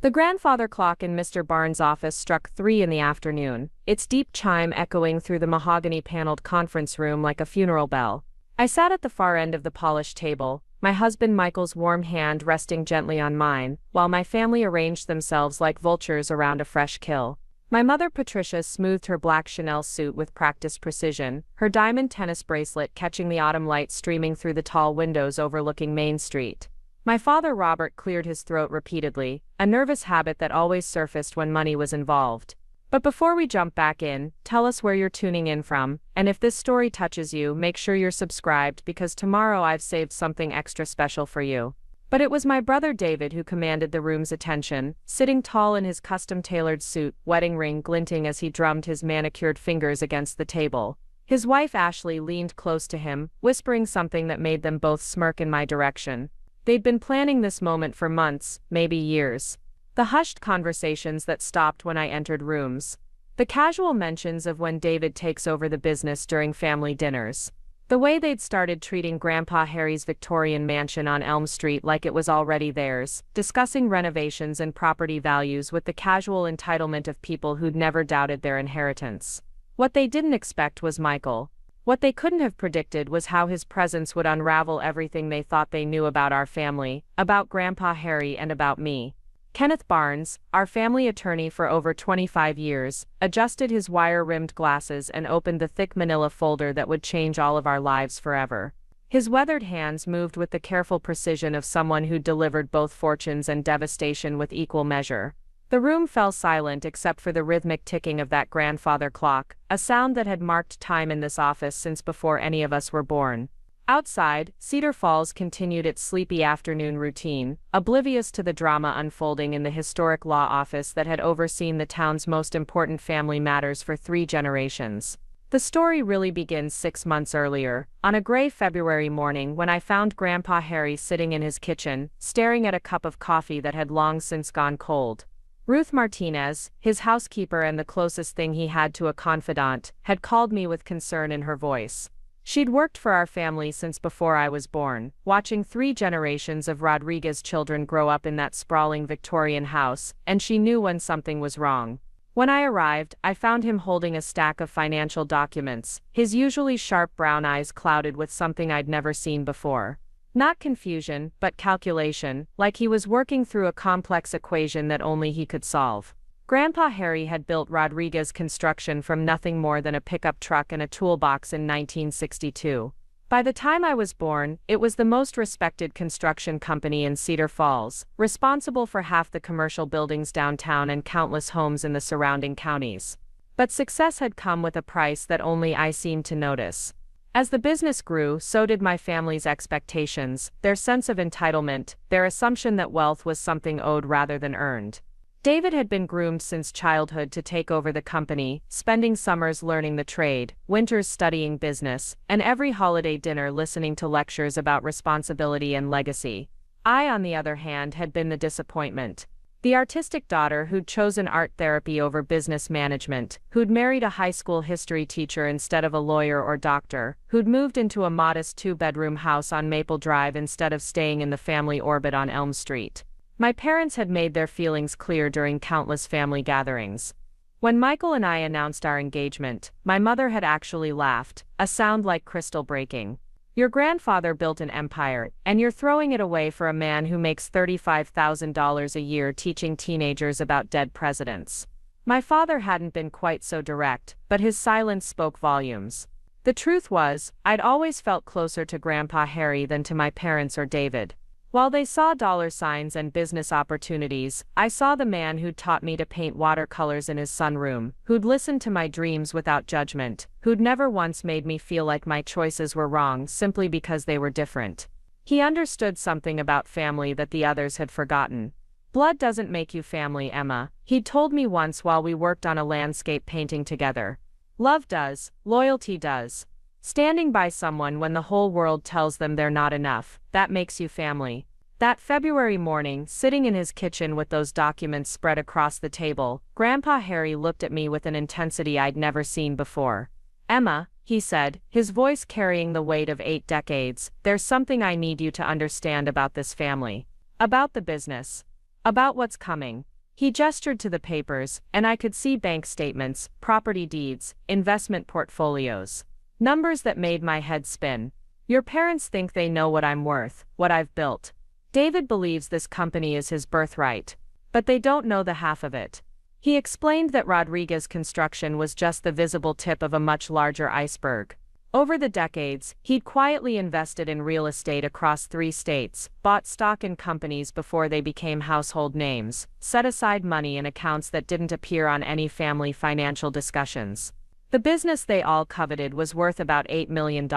The grandfather clock in Mr. Barnes' office struck 3 in the afternoon, its deep chime echoing through the mahogany-paneled conference room like a funeral bell. I sat at the far end of the polished table, my husband Michael's warm hand resting gently on mine, while my family arranged themselves like vultures around a fresh kill. My mother Patricia smoothed her black Chanel suit with practiced precision, her diamond tennis bracelet catching the autumn light streaming through the tall windows overlooking Main Street. My father Robert cleared his throat repeatedly, a nervous habit that always surfaced when money was involved. But before we jump back in, tell us where you're tuning in from, and if this story touches you, make sure you're subscribed because tomorrow I've saved something extra special for you. But it was my brother David who commanded the room's attention, sitting tall in his custom-tailored suit, wedding ring glinting as he drummed his manicured fingers against the table. His wife Ashley leaned close to him, whispering something that made them both smirk in my direction. They'd been planning this moment for months, maybe years. The hushed conversations that stopped when I entered rooms. The casual mentions of when David takes over the business during family dinners. The way they'd started treating Grandpa Harry's Victorian mansion on Elm Street like it was already theirs, discussing renovations and property values with the casual entitlement of people who'd never doubted their inheritance. What they didn't expect was Michael. What they couldn't have predicted was how his presence would unravel everything they thought they knew about our family, about Grandpa Harry and about me. Kenneth Barnes, our family attorney for over 25 years, adjusted his wire-rimmed glasses and opened the thick manila folder that would change all of our lives forever. His weathered hands moved with the careful precision of someone who'd delivered both fortunes and devastation with equal measure. The room fell silent except for the rhythmic ticking of that grandfather clock, a sound that had marked time in this office since before any of us were born. Outside, Cedar Falls continued its sleepy afternoon routine, oblivious to the drama unfolding in the historic law office that had overseen the town's most important family matters for 3 generations. The story really begins 6 months earlier, on a gray February morning when I found Grandpa Harry sitting in his kitchen, staring at a cup of coffee that had long since gone cold. Ruth Martinez, his housekeeper and the closest thing he had to a confidant, had called me with concern in her voice. She'd worked for our family since before I was born, watching 3 generations of Rodriguez children grow up in that sprawling Victorian house, and she knew when something was wrong. When I arrived, I found him holding a stack of financial documents, his usually sharp brown eyes clouded with something I'd never seen before. Not confusion, but calculation, like he was working through a complex equation that only he could solve. Grandpa Harry had built Rodriguez Construction from nothing more than a pickup truck and a toolbox in 1962. By the time I was born, it was the most respected construction company in Cedar Falls, responsible for half the commercial buildings downtown and countless homes in the surrounding counties. But success had come with a price that only I seemed to notice. As the business grew, so did my family's expectations, their sense of entitlement, their assumption that wealth was something owed rather than earned. David had been groomed since childhood to take over the company, spending summers learning the trade, winters studying business, and every holiday dinner listening to lectures about responsibility and legacy. I, on the other hand, had been the disappointment. The artistic daughter who'd chosen art therapy over business management, who'd married a high school history teacher instead of a lawyer or doctor, who'd moved into a modest 2-bedroom house on Maple Drive instead of staying in the family orbit on Elm Street. My parents had made their feelings clear during countless family gatherings. When Michael and I announced our engagement, my mother had actually laughed, a sound like crystal breaking. Your grandfather built an empire, and you're throwing it away for a man who makes $35,000 a year teaching teenagers about dead presidents. My father hadn't been quite so direct, but his silence spoke volumes. The truth was, I'd always felt closer to Grandpa Harry than to my parents or David. While they saw dollar signs and business opportunities, I saw the man who'd taught me to paint watercolors in his sunroom, who'd listened to my dreams without judgment, who'd never once made me feel like my choices were wrong simply because they were different. He understood something about family that the others had forgotten. Blood doesn't make you family, Emma, he'd told me once while we worked on a landscape painting together. Love does, loyalty does. Standing by someone when the whole world tells them they're not enough, that makes you family. That February morning, sitting in his kitchen with those documents spread across the table, Grandpa Harry looked at me with an intensity I'd never seen before. Emma, he said, his voice carrying the weight of 8 decades, there's something I need you to understand about this family. About the business. About what's coming. He gestured to the papers, and I could see bank statements, property deeds, investment portfolios. Numbers that made my head spin. Your parents think they know what I'm worth, what I've built. David believes this company is his birthright. But they don't know the half of it. He explained that Rodriguez Construction was just the visible tip of a much larger iceberg. Over the decades, he'd quietly invested in real estate across 3 states, bought stock in companies before they became household names, set aside money in accounts that didn't appear on any family financial discussions. The business they all coveted was worth about $8 million,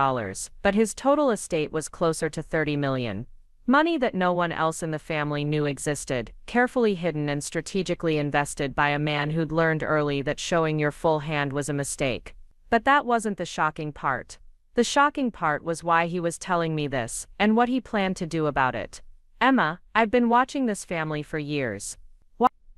but his total estate was closer to $30 million. Money that no one else in the family knew existed, carefully hidden and strategically invested by a man who'd learned early that showing your full hand was a mistake. But that wasn't the shocking part. The shocking part was why he was telling me this, and what he planned to do about it. Emma, I've been watching this family for years.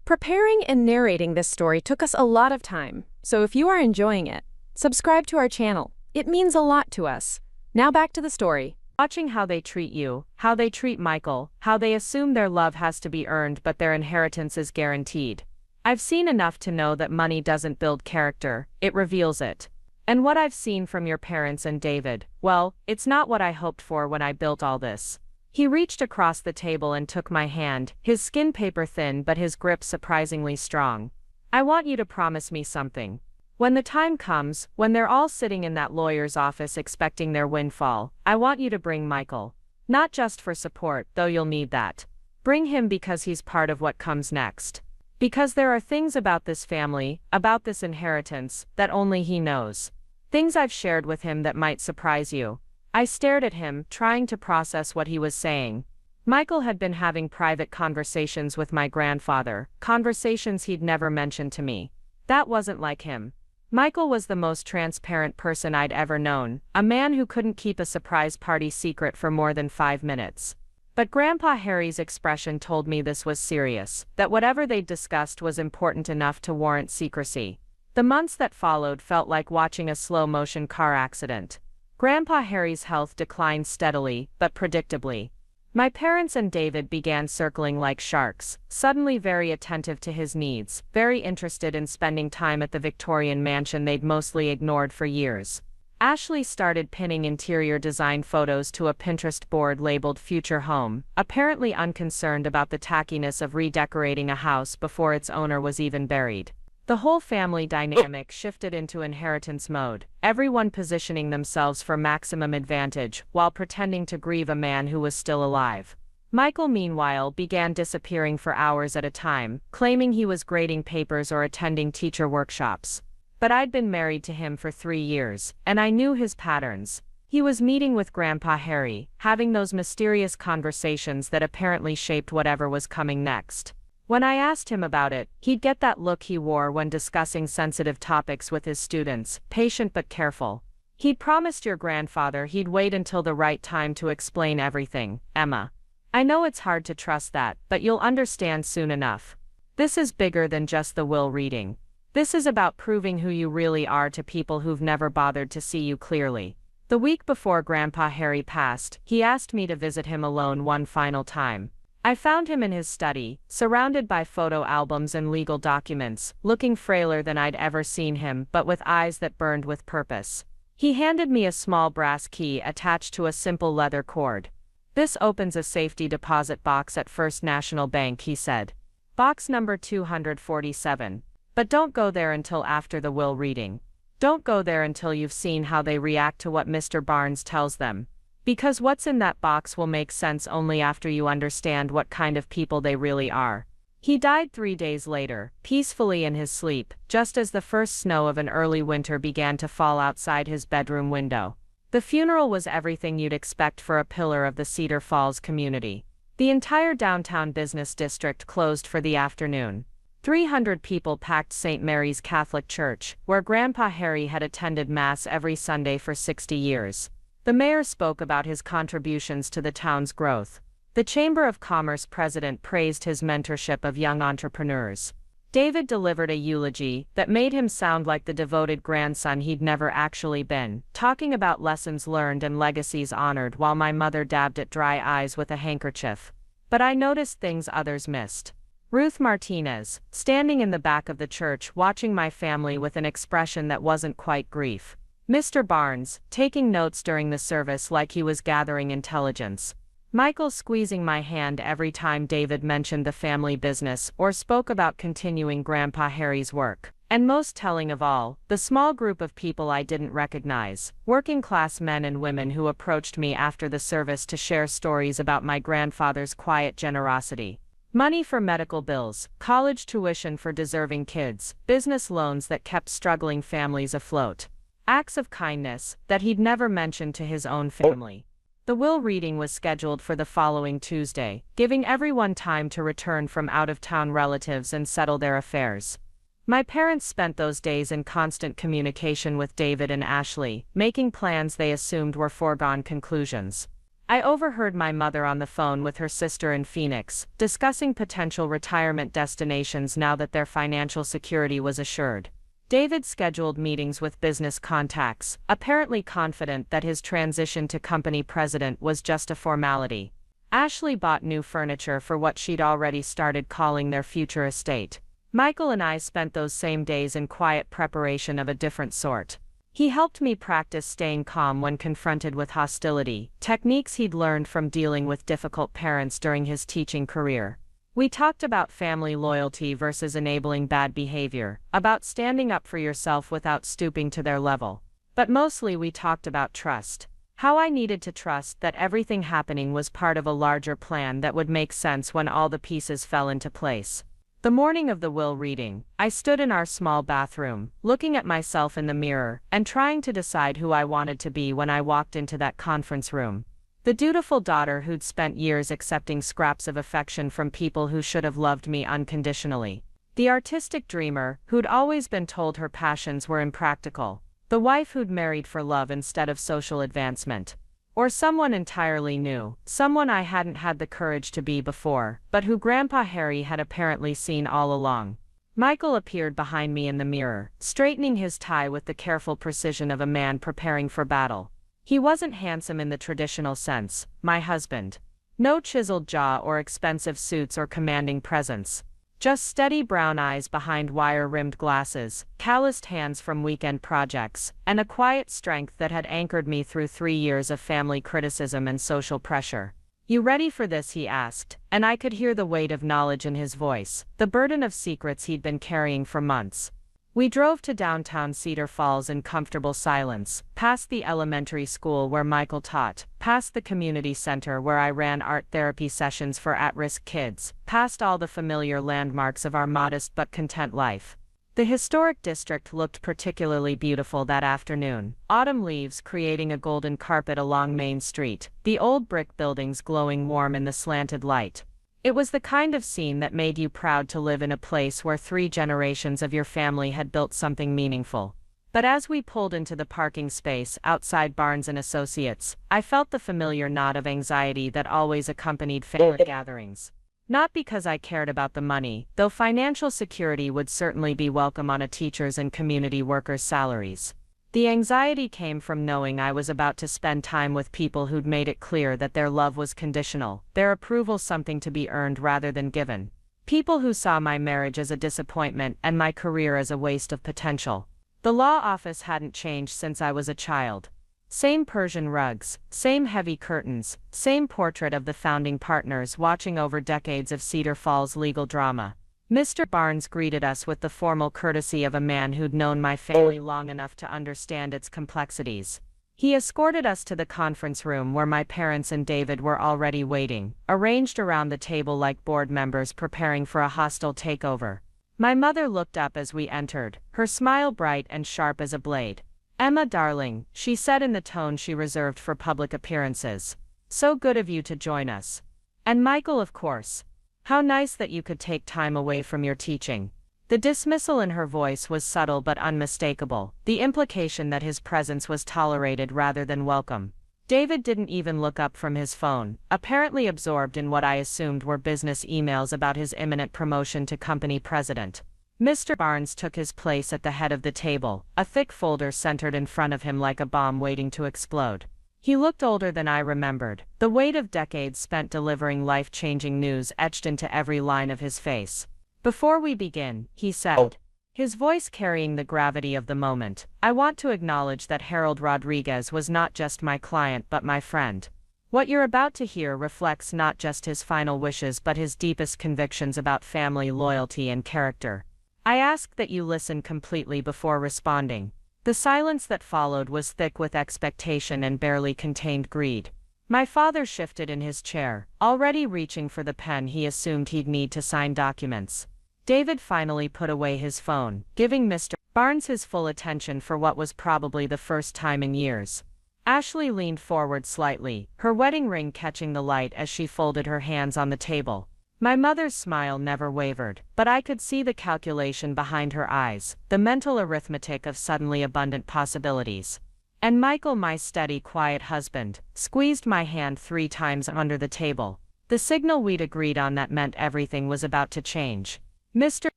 Preparing and narrating this story took us a lot of time, so if you are enjoying it, subscribe to our channel. It means a lot to us. Now back to the story. Watching how they treat you, how they treat Michael, how they assume their love has to be earned but their inheritance is guaranteed. I've seen enough to know that money doesn't build character, it reveals it. And what I've seen from your parents and David, well, it's not what I hoped for when I built all this. He reached across the table and took my hand, his skin paper thin but his grip surprisingly strong. I want you to promise me something. When the time comes, when they're all sitting in that lawyer's office expecting their windfall, I want you to bring Michael. Not just for support, though you'll need that. Bring him because he's part of what comes next. Because there are things about this family, about this inheritance, that only he knows. Things I've shared with him that might surprise you. I stared at him, trying to process what he was saying. Michael had been having private conversations with my grandfather, conversations he'd never mentioned to me. That wasn't like him. Michael was the most transparent person I'd ever known, a man who couldn't keep a surprise party secret for more than 5 minutes. But Grandpa Harry's expression told me this was serious, that whatever they'd discussed was important enough to warrant secrecy. The months that followed felt like watching a slow-motion car accident. Grandpa Harry's health declined steadily, but predictably. My parents and David began circling like sharks, suddenly very attentive to his needs, very interested in spending time at the Victorian mansion they'd mostly ignored for years. Ashley started pinning interior design photos to a Pinterest board labeled Future Home, apparently unconcerned about the tackiness of redecorating a house before its owner was even buried. The whole family dynamic shifted into inheritance mode, everyone positioning themselves for maximum advantage while pretending to grieve a man who was still alive. Michael, meanwhile, began disappearing for hours at a time, claiming he was grading papers or attending teacher workshops. But I'd been married to him for 3 years, and I knew his patterns. He was meeting with Grandpa Harry, having those mysterious conversations that apparently shaped whatever was coming next. When I asked him about it, he'd get that look he wore when discussing sensitive topics with his students, patient but careful. He'd promised your grandfather he'd wait until the right time to explain everything, Emma. I know it's hard to trust that, but you'll understand soon enough. This is bigger than just the will reading. This is about proving who you really are to people who've never bothered to see you clearly. The week before Grandpa Harry passed, he asked me to visit him alone one final time. I found him in his study, surrounded by photo albums and legal documents, looking frailer than I'd ever seen him but with eyes that burned with purpose. He handed me a small brass key attached to a simple leather cord. "This opens a safety deposit box at First National Bank," he said. "Box number 247. But don't go there until after the will reading. Don't go there until you've seen how they react to what Mr. Barnes tells them. Because what's in that box will make sense only after you understand what kind of people they really are." He died 3 days later, peacefully in his sleep, just as the first snow of an early winter began to fall outside his bedroom window. The funeral was everything you'd expect for a pillar of the Cedar Falls community. The entire downtown business district closed for the afternoon. 300 people packed St. Mary's Catholic Church, where Grandpa Harry had attended Mass every Sunday for 60 years. The mayor spoke about his contributions to the town's growth. The Chamber of Commerce president praised his mentorship of young entrepreneurs. David delivered a eulogy that made him sound like the devoted grandson he'd never actually been, talking about lessons learned and legacies honored while my mother dabbed at dry eyes with a handkerchief. but I noticed things others missed. Ruth Martinez, standing in the back of the church watching my family with an expression that wasn't quite grief. Mr. Barnes, taking notes during the service like he was gathering intelligence. Michael squeezing my hand every time David mentioned the family business or spoke about continuing Grandpa Harry's work. And most telling of all, the small group of people I didn't recognize, working-class men and women who approached me after the service to share stories about my grandfather's quiet generosity. Money for medical bills, college tuition for deserving kids, business loans that kept struggling families afloat. Acts of kindness that he'd never mentioned to his own family. The will reading was scheduled for the following Tuesday, giving everyone time to return from out-of-town relatives and settle their affairs. My parents spent those days in constant communication with David and Ashley, making plans they assumed were foregone conclusions. I overheard my mother on the phone with her sister in Phoenix, discussing potential retirement destinations now that their financial security was assured. David scheduled meetings with business contacts, apparently confident that his transition to company president was just a formality. Ashley bought new furniture for what she'd already started calling their future estate. Michael and I spent those same days in quiet preparation of a different sort. He helped me practice staying calm when confronted with hostility, techniques he'd learned from dealing with difficult parents during his teaching career. We talked about family loyalty versus enabling bad behavior, about standing up for yourself without stooping to their level. But mostly we talked about trust. How I needed to trust that everything happening was part of a larger plan that would make sense when all the pieces fell into place. The morning of the will reading, I stood in our small bathroom, looking at myself in the mirror, and trying to decide who I wanted to be when I walked into that conference room. The dutiful daughter who'd spent years accepting scraps of affection from people who should have loved me unconditionally. The artistic dreamer, who'd always been told her passions were impractical. The wife who'd married for love instead of social advancement. Or someone entirely new, someone I hadn't had the courage to be before, but who Grandpa Harry had apparently seen all along. Michael appeared behind me in the mirror, straightening his tie with the careful precision of a man preparing for battle. He wasn't handsome in the traditional sense, my husband. No chiseled jaw or expensive suits or commanding presence. Just steady brown eyes behind wire-rimmed glasses, calloused hands from weekend projects, and a quiet strength that had anchored me through 3 years of family criticism and social pressure. "You ready for this?" he asked, and I could hear the weight of knowledge in his voice, the burden of secrets he'd been carrying for months. We drove to downtown Cedar Falls in comfortable silence, past the elementary school where Michael taught, past the community center where I ran art therapy sessions for at-risk kids, past all the familiar landmarks of our modest but content life. The historic district looked particularly beautiful that afternoon, autumn leaves creating a golden carpet along Main Street, the old brick buildings glowing warm in the slanted light. It was the kind of scene that made you proud to live in a place where 3 generations of your family had built something meaningful. But as we pulled into the parking space outside Barnes & Associates, I felt the familiar knot of anxiety that always accompanied family gatherings. Not because I cared about the money, though financial security would certainly be welcome on a teacher's and community worker's salaries. The anxiety came from knowing I was about to spend time with people who'd made it clear that their love was conditional, their approval something to be earned rather than given. People who saw my marriage as a disappointment and my career as a waste of potential. The law office hadn't changed since I was a child. Same Persian rugs, same heavy curtains, same portrait of the founding partners watching over decades of Cedar Falls legal drama. Mr. Barnes greeted us with the formal courtesy of a man who'd known my family long enough to understand its complexities. He escorted us to the conference room where my parents and David were already waiting, arranged around the table like board members preparing for a hostile takeover. My mother looked up as we entered, her smile bright and sharp as a blade. "Emma, darling," she said in the tone she reserved for public appearances. "So good of you to join us. And Michael, of course. How nice that you could take time away from your teaching." The dismissal in her voice was subtle but unmistakable, the implication that his presence was tolerated rather than welcome. David didn't even look up from his phone, apparently absorbed in what I assumed were business emails about his imminent promotion to company president. Mr. Barnes took his place at the head of the table, a thick folder centered in front of him like a bomb waiting to explode. He looked older than I remembered, the weight of decades spent delivering life-changing news etched into every line of his face. "Before we begin," he said, his voice carrying the gravity of the moment, "I want to acknowledge that Harold Rodriguez was not just my client but my friend. What you're about to hear reflects not just his final wishes but his deepest convictions about family loyalty and character. I ask that you listen completely before responding." The silence that followed was thick with expectation and barely contained greed. My father shifted in his chair, already reaching for the pen he assumed he'd need to sign documents. David finally put away his phone, giving Mr. Barnes his full attention for what was probably the first time in years. Ashley leaned forward slightly, her wedding ring catching the light as she folded her hands on the table. My mother's smile never wavered, but I could see the calculation behind her eyes, the mental arithmetic of suddenly abundant possibilities. And Michael, my steady, quiet husband, squeezed my hand 3 times under the table. The signal we'd agreed on that meant everything was about to change. Mr.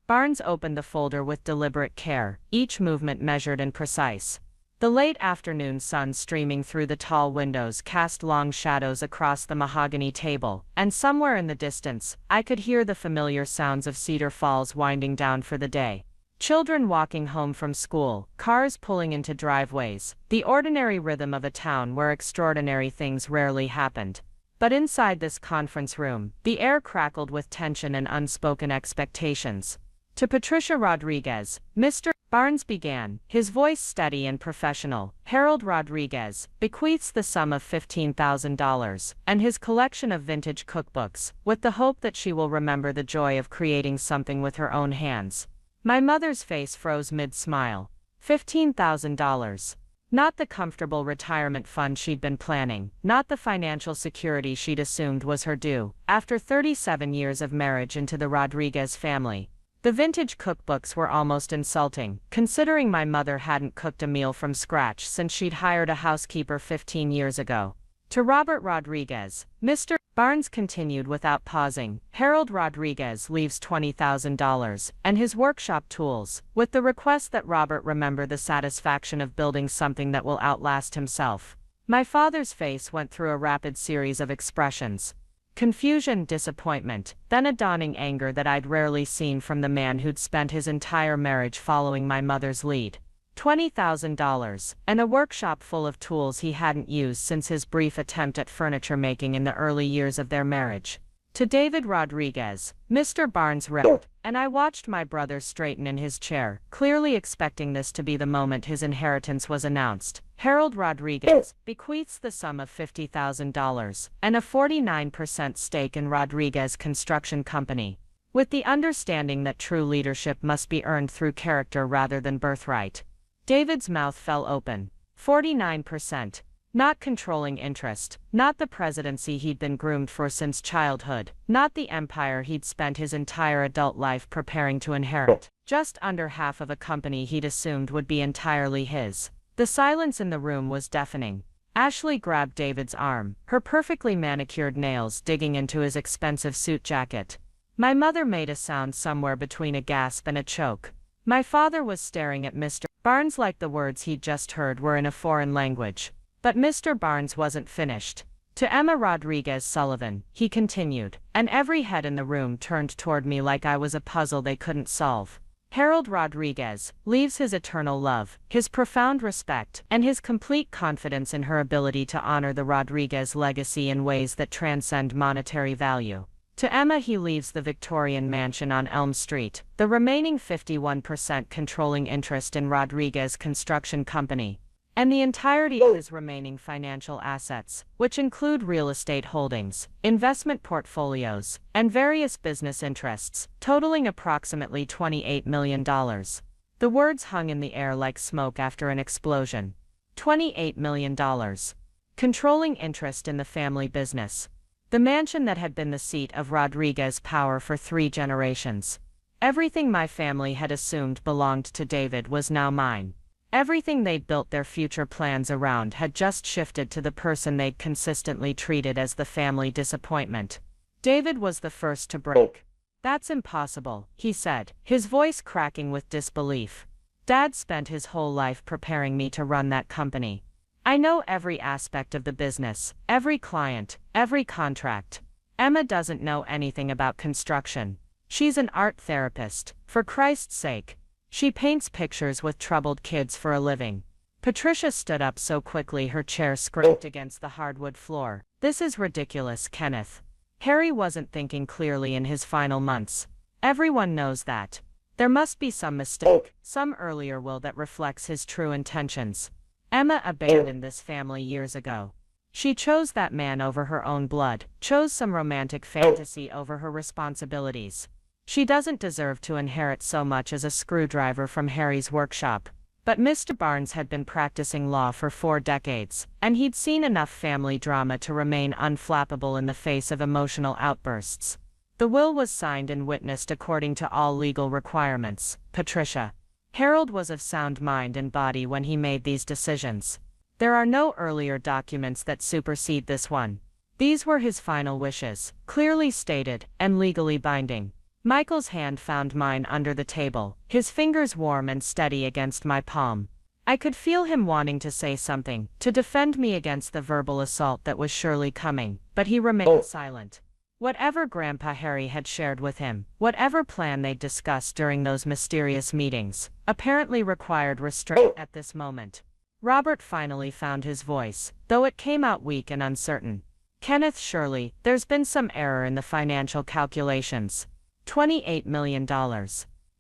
Barnes opened the folder with deliberate care, each movement measured and precise. The late afternoon sun streaming through the tall windows cast long shadows across the mahogany table, and somewhere in the distance, I could hear the familiar sounds of Cedar Falls winding down for the day. Children walking home from school, cars pulling into driveways, the ordinary rhythm of a town where extraordinary things rarely happened. But inside this conference room, the air crackled with tension and unspoken expectations. "To Patricia Rodriguez," Mr. Barnes began, his voice steady and professional, "Harold Rodriguez bequeaths the sum of $15,000 and his collection of vintage cookbooks, with the hope that she will remember the joy of creating something with her own hands." My mother's face froze mid-smile. $15,000. Not the comfortable retirement fund she'd been planning, not the financial security she'd assumed was her due, after 37 years of marriage into the Rodriguez family. The vintage cookbooks were almost insulting, considering my mother hadn't cooked a meal from scratch since she'd hired a housekeeper 15 years ago. "To Robert Rodriguez," Mr. Barnes continued without pausing, "Harold Rodriguez leaves $20,000 and his workshop tools, with the request that Robert remember the satisfaction of building something that will outlast himself." My father's face went through a rapid series of expressions. Confusion, disappointment, then a dawning anger that I'd rarely seen from the man who'd spent his entire marriage following my mother's lead. $20,000, and a workshop full of tools he hadn't used since his brief attempt at furniture making in the early years of their marriage. "To David Rodriguez," Mr. Barnes ripped, and I watched my brother straighten in his chair, clearly expecting this to be the moment his inheritance was announced. "Harold Rodriguez bequeaths the sum of $50,000 and a 49% stake in Rodriguez Construction Company, with the understanding that true leadership must be earned through character rather than birthright." David's mouth fell open. 49%. Not controlling interest, not the presidency he'd been groomed for since childhood, not the empire he'd spent his entire adult life preparing to inherit. Just under half of a company he'd assumed would be entirely his. The silence in the room was deafening. Ashley grabbed David's arm, her perfectly manicured nails digging into his expensive suit jacket. My mother made a sound somewhere between a gasp and a choke. My father was staring at Mr. Barnes like the words he'd just heard were in a foreign language. But Mr. Barnes wasn't finished. "To Emma Rodriguez Sullivan," he continued, and every head in the room turned toward me like I was a puzzle they couldn't solve. "Harold Rodriguez leaves his eternal love, his profound respect, and his complete confidence in her ability to honor the Rodriguez legacy in ways that transcend monetary value. To Emma he leaves the Victorian mansion on Elm Street, the remaining 51% controlling interest in Rodriguez Construction Company, and the entirety of his remaining financial assets, which include real estate holdings, investment portfolios, and various business interests, totaling approximately $28 million. The words hung in the air like smoke after an explosion. $28 million. Controlling interest in the family business. The mansion that had been the seat of Rodriguez power for 3 generations. Everything my family had assumed belonged to David was now mine. Everything they'd built their future plans around had just shifted to the person they'd consistently treated as the family disappointment. David was the first to break. "That's impossible," he said, his voice cracking with disbelief. "Dad spent his whole life preparing me to run that company. I know every aspect of the business, every client, every contract. Emma doesn't know anything about construction. She's an art therapist, for Christ's sake. She paints pictures with troubled kids for a living. Patricia stood up so quickly her chair scraped against the hardwood floor. This is ridiculous, Kenneth. Harry wasn't thinking clearly in his final months. Everyone knows that. There must be some mistake, some earlier will that reflects his true intentions. Emma abandoned this family years ago. She chose that man over her own blood, chose some romantic fantasy over her responsibilities. She doesn't deserve to inherit so much as a screwdriver from Harry's workshop. But Mr. Barnes had been practicing law for 4 decades, and he'd seen enough family drama to remain unflappable in the face of emotional outbursts. The will was signed and witnessed according to all legal requirements. Patricia. Harold was of sound mind and body when he made these decisions. There are no earlier documents that supersede this one. These were his final wishes, clearly stated, and legally binding. Michael's hand found mine under the table, his fingers warm and steady against my palm. I could feel him wanting to say something, to defend me against the verbal assault that was surely coming, but he remained silent. Whatever Grandpa Harry had shared with him, whatever plan they'd discussed during those mysterious meetings, apparently required restraint at this moment. Robert finally found his voice, though it came out weak and uncertain. Kenneth, surely, there's been some error in the financial calculations. $28 million.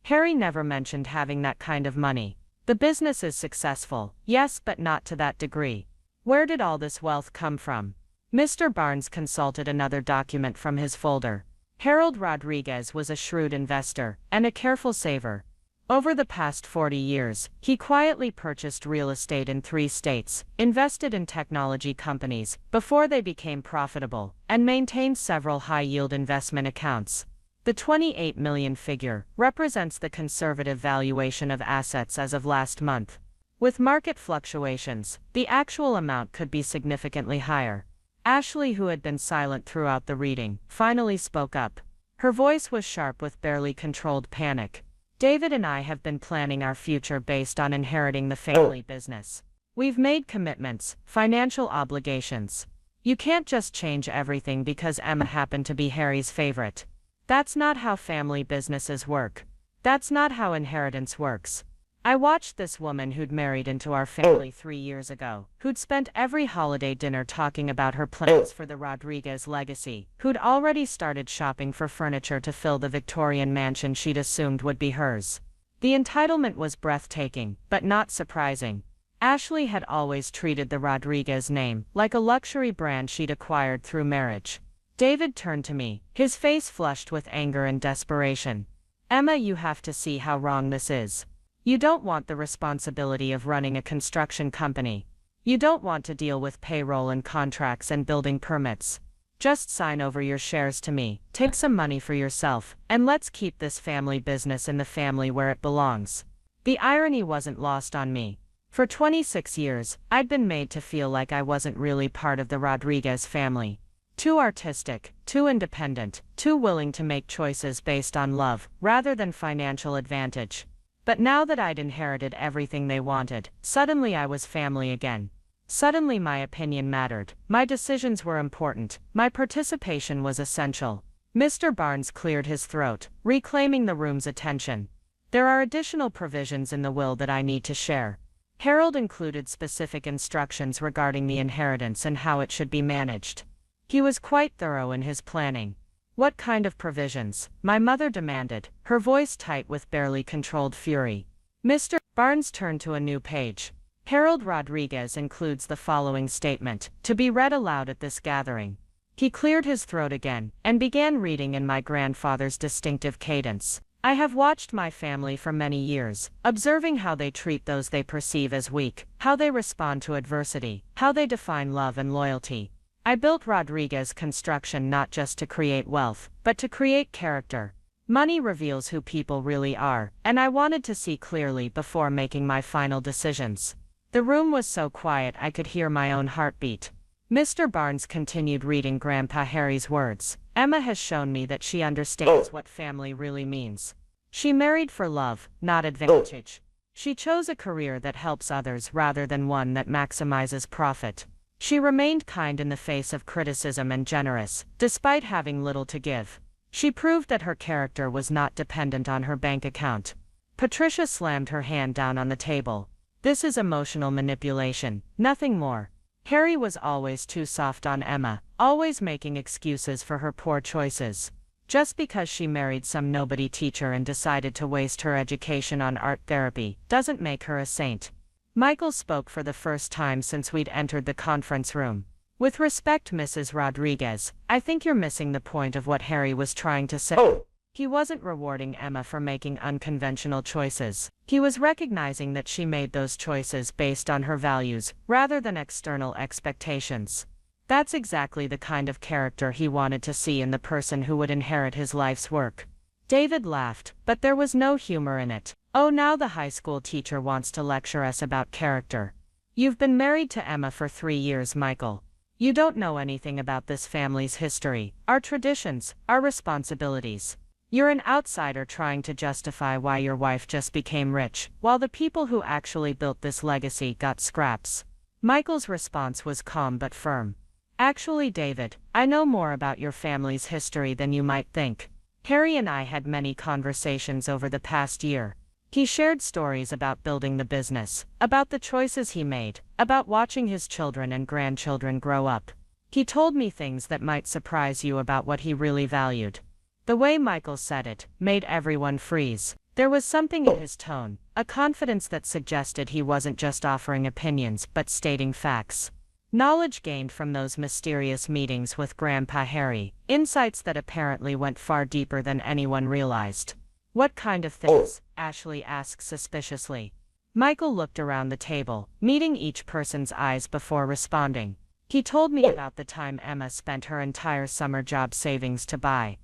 Harry never mentioned having that kind of money. The business is successful, yes, but not to that degree. Where did all this wealth come from? Mr. Barnes consulted another document from his folder. Harold Rodriguez was a shrewd investor and a careful saver. Over the past 40 years, he quietly purchased real estate in 3 states, invested in technology companies before they became profitable, and maintained several high-yield investment accounts. The 28 million figure represents the conservative valuation of assets as of last month. With market fluctuations, the actual amount could be significantly higher. Ashley, who had been silent throughout the reading, finally spoke up. Her voice was sharp with barely controlled panic. David and I have been planning our future based on inheriting the family business. We've made commitments, financial obligations. You can't just change everything because Emma happened to be Harry's favorite. That's not how family businesses work. That's not how inheritance works. I watched this woman who'd married into our family 3 years ago, who'd spent every holiday dinner talking about her plans for the Rodriguez legacy, who'd already started shopping for furniture to fill the Victorian mansion she'd assumed would be hers. The entitlement was breathtaking, but not surprising. Ashley had always treated the Rodriguez name like a luxury brand she'd acquired through marriage. David turned to me, his face flushed with anger and desperation. Emma, you have to see how wrong this is. You don't want the responsibility of running a construction company. You don't want to deal with payroll and contracts and building permits. Just sign over your shares to me, take some money for yourself, and let's keep this family business in the family where it belongs. The irony wasn't lost on me. For 26 years, I'd been made to feel like I wasn't really part of the Rodriguez family. Too artistic, too independent, too willing to make choices based on love, rather than financial advantage. But now that I'd inherited everything they wanted, suddenly I was family again. Suddenly my opinion mattered, my decisions were important, my participation was essential. Mr. Barnes cleared his throat, reclaiming the room's attention. There are additional provisions in the will that I need to share. Harold included specific instructions regarding the inheritance and how it should be managed. He was quite thorough in his planning. What kind of provisions? My mother demanded, her voice tight with barely controlled fury. Mr. Barnes turned to a new page. Harold Rodriguez includes the following statement, to be read aloud at this gathering. He cleared his throat again, and began reading in my grandfather's distinctive cadence. I have watched my family for many years, observing how they treat those they perceive as weak, how they respond to adversity, how they define love and loyalty. I built Rodriguez Construction not just to create wealth, but to create character. Money reveals who people really are, and I wanted to see clearly before making my final decisions. The room was so quiet I could hear my own heartbeat. Mr. Barnes continued reading Grandpa Harry's words. Emma has shown me that she understands what family really means. She married for love, not advantage. She chose a career that helps others rather than one that maximizes profit. She remained kind in the face of criticism and generous, despite having little to give. She proved that her character was not dependent on her bank account. Patricia slammed her hand down on the table. This is emotional manipulation, nothing more. Harry was always too soft on Emma, always making excuses for her poor choices. Just because she married some nobody teacher and decided to waste her education on art therapy doesn't make her a saint. Michael spoke for the first time since we'd entered the conference room. With respect, Mrs. Rodriguez, I think you're missing the point of what Harry was trying to say. He wasn't rewarding Emma for making unconventional choices. He was recognizing that she made those choices based on her values, rather than external expectations. That's exactly the kind of character he wanted to see in the person who would inherit his life's work. David laughed, but there was no humor in it. Oh, now the high school teacher wants to lecture us about character. You've been married to Emma for 3 years, Michael. You don't know anything about this family's history, our traditions, our responsibilities. You're an outsider trying to justify why your wife just became rich, while the people who actually built this legacy got scraps. Michael's response was calm but firm. Actually, David, I know more about your family's history than you might think. Harry and I had many conversations over the past year. He shared stories about building the business, about the choices he made, about watching his children and grandchildren grow up. He told me things that might surprise you about what he really valued. The way Michael said it made everyone freeze. There was something in his tone, a confidence that suggested he wasn't just offering opinions but stating facts. Knowledge gained from those mysterious meetings with Grandpa Harry, insights that apparently went far deeper than anyone realized. What kind of things? Ashley asked suspiciously. Michael looked around the table, meeting each person's eyes before responding. He told me about the time Emma spent her entire summer job savings to buy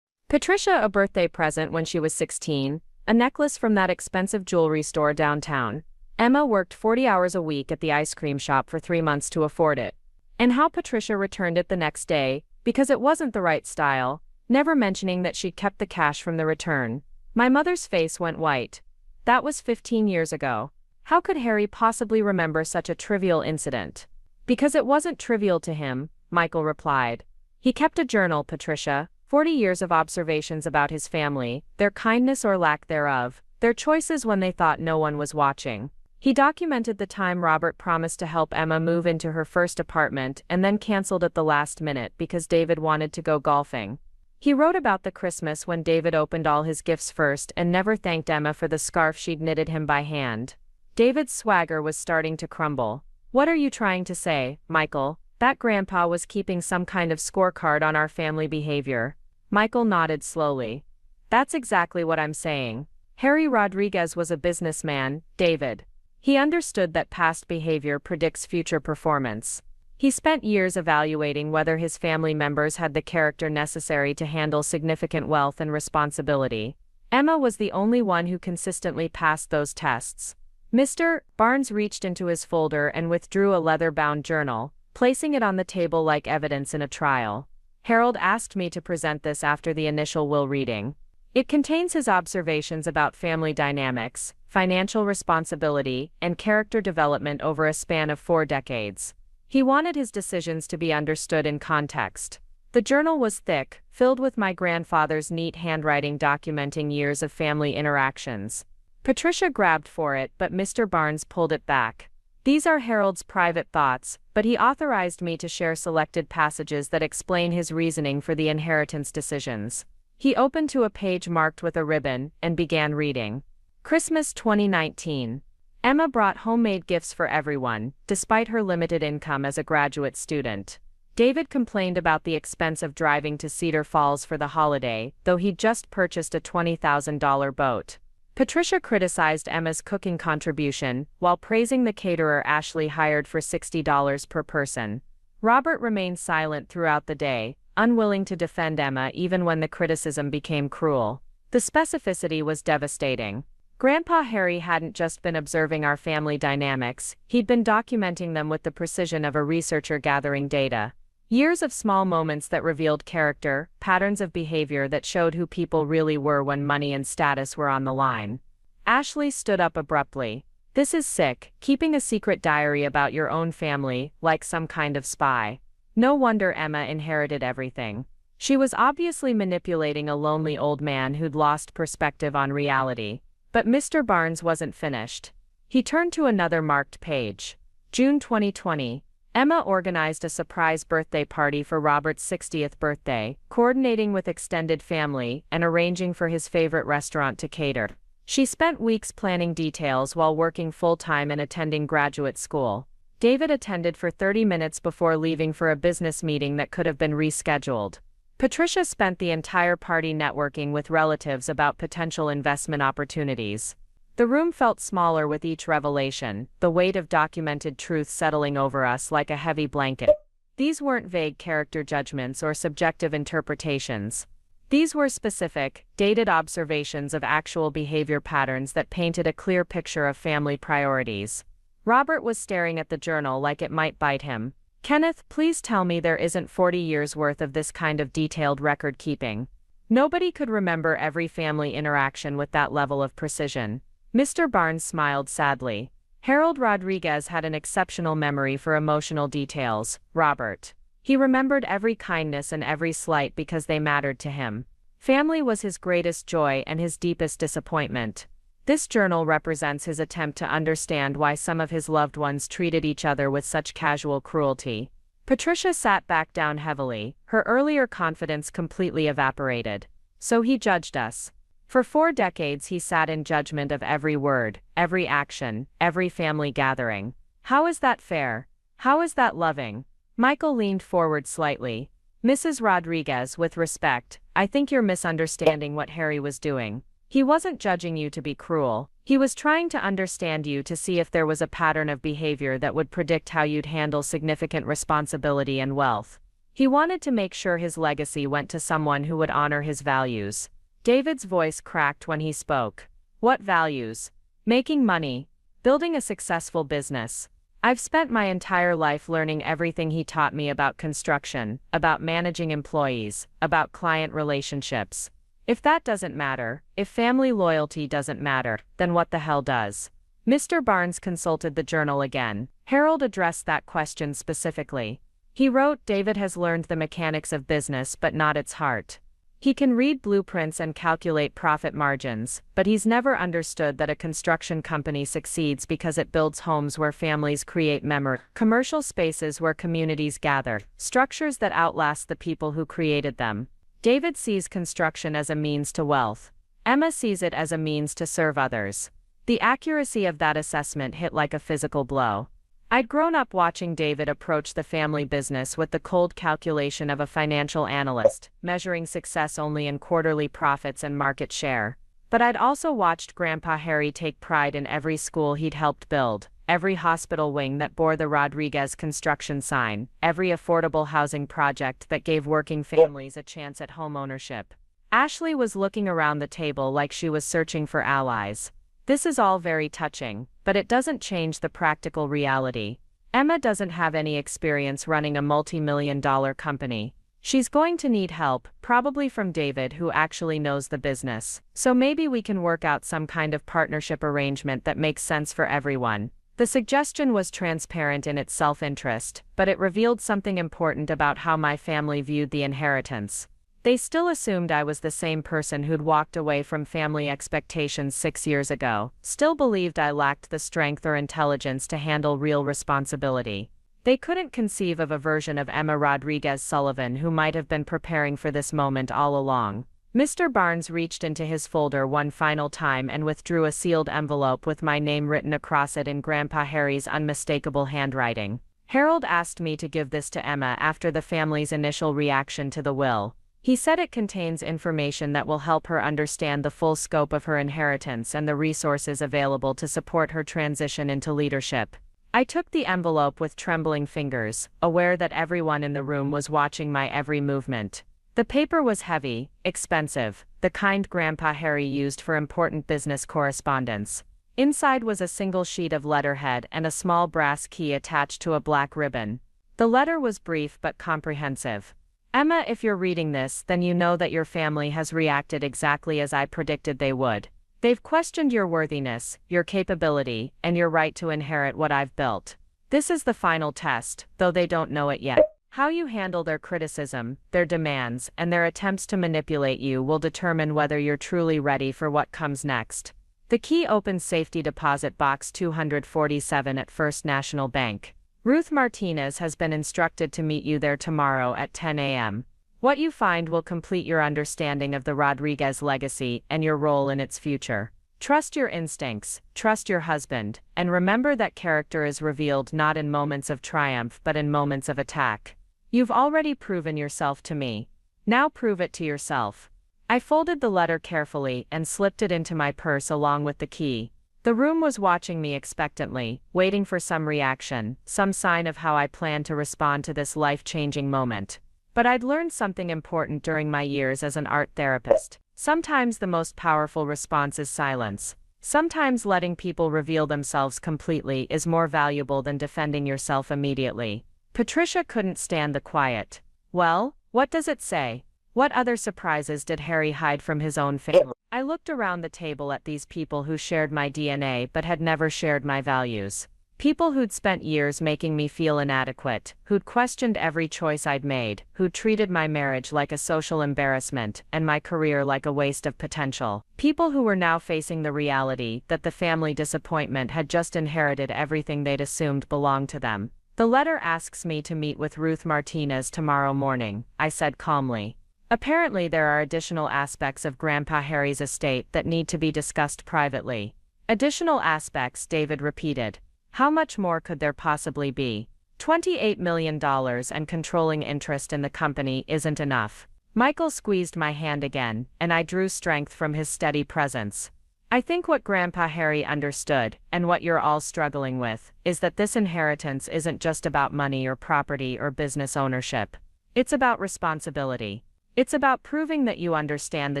Patricia a birthday present when she was 16, a necklace from that expensive jewelry store downtown. Emma worked 40 hours a week at the ice cream shop for 3 months to afford it. And how Patricia returned it the next day, because it wasn't the right style, never mentioning that she'd kept the cash from the return. My mother's face went white. That was 15 years ago. How could Harry possibly remember such a trivial incident? Because it wasn't trivial to him, Michael replied. He kept a journal, Patricia, 40 years of observations about his family, their kindness or lack thereof, their choices when they thought no one was watching. He documented the time Robert promised to help Emma move into her first apartment and then canceled at the last minute because David wanted to go golfing. He wrote about the Christmas when David opened all his gifts first and never thanked Emma for the scarf she'd knitted him by hand. David's swagger was starting to crumble. What are you trying to say, Michael? That Grandpa was keeping some kind of scorecard on our family behavior. Michael nodded slowly. That's exactly what I'm saying. Harry Rodriguez was a businessman, David. He understood that past behavior predicts future performance. He spent years evaluating whether his family members had the character necessary to handle significant wealth and responsibility. Emma was the only one who consistently passed those tests. Mr. Barnes reached into his folder and withdrew a leather-bound journal, placing it on the table like evidence in a trial. Harold asked me to present this after the initial will reading. It contains his observations about family dynamics, financial responsibility, and character development over a span of 4 decades. He wanted his decisions to be understood in context. The journal was thick, filled with my grandfather's neat handwriting documenting years of family interactions. Patricia grabbed for it, but Mr. Barnes pulled it back. These are Harold's private thoughts, but he authorized me to share selected passages that explain his reasoning for the inheritance decisions. He opened to a page marked with a ribbon and began reading. Christmas 2019. Emma brought homemade gifts for everyone, despite her limited income as a graduate student. David complained about the expense of driving to Cedar Falls for the holiday, though he'd just purchased a $20,000 boat. Patricia criticized Emma's cooking contribution, while praising the caterer Ashley hired for $60 per person. Robert remained silent throughout the day, unwilling to defend Emma even when the criticism became cruel. The specificity was devastating. Grandpa Harry hadn't just been observing our family dynamics, he'd been documenting them with the precision of a researcher gathering data. Years of small moments that revealed character, patterns of behavior that showed who people really were when money and status were on the line. Ashley stood up abruptly. This is sick, keeping a secret diary about your own family, like some kind of spy. No wonder Emma inherited everything. She was obviously manipulating a lonely old man who'd lost perspective on reality. But Mr. Barnes wasn't finished. He turned to another marked page. June 2020. Emma organized a surprise birthday party for Robert's 60th birthday, coordinating with extended family and arranging for his favorite restaurant to cater. She spent weeks planning details while working full-time and attending graduate school. David attended for 30 minutes before leaving for a business meeting that could have been rescheduled. Patricia spent the entire party networking with relatives about potential investment opportunities. The room felt smaller with each revelation, the weight of documented truth settling over us like a heavy blanket. These weren't vague character judgments or subjective interpretations. These were specific, dated observations of actual behavior patterns that painted a clear picture of family priorities. Robert was staring at the journal like it might bite him. Kenneth, please tell me there isn't 40 years worth of this kind of detailed record keeping. Nobody could remember every family interaction with that level of precision. Mr. Barnes smiled sadly. Harold Rodriguez had an exceptional memory for emotional details, Robert. He remembered every kindness and every slight because they mattered to him. Family was his greatest joy and his deepest disappointment. This journal represents his attempt to understand why some of his loved ones treated each other with such casual cruelty. Patricia sat back down heavily, her earlier confidence completely evaporated. So he judged us. For 4 decades he sat in judgment of every word, every action, every family gathering. How is that fair? How is that loving? Michael leaned forward slightly. Mrs. Rodriguez, with respect, I think you're misunderstanding what Harry was doing. He wasn't judging you to be cruel. He was trying to understand you to see if there was a pattern of behavior that would predict how you'd handle significant responsibility and wealth. He wanted to make sure his legacy went to someone who would honor his values. David's voice cracked when he spoke. What values? Making money. Building a successful business. I've spent my entire life learning everything he taught me about construction, about managing employees, about client relationships. If that doesn't matter, if family loyalty doesn't matter, then what the hell does? Mr. Barnes consulted the journal again. Harold addressed that question specifically. He wrote, David has learned the mechanics of business but not its heart. He can read blueprints and calculate profit margins, but he's never understood that a construction company succeeds because it builds homes where families create memory, commercial spaces where communities gather, structures that outlast the people who created them. David sees construction as a means to wealth. Emma sees it as a means to serve others. The accuracy of that assessment hit like a physical blow. I'd grown up watching David approach the family business with the cold calculation of a financial analyst, measuring success only in quarterly profits and market share. But I'd also watched Grandpa Harry take pride in every school he'd helped build, every hospital wing that bore the Rodriguez construction sign, every affordable housing project that gave working families a chance at homeownership. Ashley was looking around the table like she was searching for allies. This is all very touching, but it doesn't change the practical reality. Emma doesn't have any experience running a multi-million-dollar company. She's going to need help, probably from David, who actually knows the business. So maybe we can work out some kind of partnership arrangement that makes sense for everyone. The suggestion was transparent in its self-interest, but it revealed something important about how my family viewed the inheritance. They still assumed I was the same person who'd walked away from family expectations 6 years ago, still believed I lacked the strength or intelligence to handle real responsibility. They couldn't conceive of a version of Emma Rodriguez Sullivan who might have been preparing for this moment all along. Mr. Barnes reached into his folder one final time and withdrew a sealed envelope with my name written across it in Grandpa Harry's unmistakable handwriting. Harold asked me to give this to Emma after the family's initial reaction to the will. He said it contains information that will help her understand the full scope of her inheritance and the resources available to support her transition into leadership. I took the envelope with trembling fingers, aware that everyone in the room was watching my every movement. The paper was heavy, expensive, the kind Grandpa Harry used for important business correspondence. Inside was a single sheet of letterhead and a small brass key attached to a black ribbon. The letter was brief but comprehensive. Emma, if you're reading this, then you know that your family has reacted exactly as I predicted they would. They've questioned your worthiness, your capability, and your right to inherit what I've built. This is the final test, though they don't know it yet. How you handle their criticism, their demands, and their attempts to manipulate you will determine whether you're truly ready for what comes next. The key opens Safety Deposit Box 247 at First National Bank. Ruth Martinez has been instructed to meet you there tomorrow at 10 a.m. What you find will complete your understanding of the Rodriguez legacy and your role in its future. Trust your instincts, trust your husband, and remember that character is revealed not in moments of triumph but in moments of attack. You've already proven yourself to me. Now prove it to yourself. I folded the letter carefully and slipped it into my purse along with the key. The room was watching me expectantly, waiting for some reaction, some sign of how I planned to respond to this life-changing moment. But I'd learned something important during my years as an art therapist. Sometimes the most powerful response is silence. Sometimes letting people reveal themselves completely is more valuable than defending yourself immediately. Patricia couldn't stand the quiet. Well, what does it say? What other surprises did Harry hide from his own family? I looked around the table at these people who shared my DNA but had never shared my values. People who'd spent years making me feel inadequate, who'd questioned every choice I'd made, who'd treated my marriage like a social embarrassment and my career like a waste of potential. People who were now facing the reality that the family disappointment had just inherited everything they'd assumed belonged to them. The letter asks me to meet with Ruth Martinez tomorrow morning, I said calmly. Apparently there are additional aspects of Grandpa Harry's estate that need to be discussed privately. Additional aspects, David repeated. How much more could there possibly be? $28 million and controlling interest in the company isn't enough. Michael squeezed my hand again, and I drew strength from his steady presence. I think what Grandpa Harry understood, and what you're all struggling with, is that this inheritance isn't just about money or property or business ownership. It's about responsibility. It's about proving that you understand the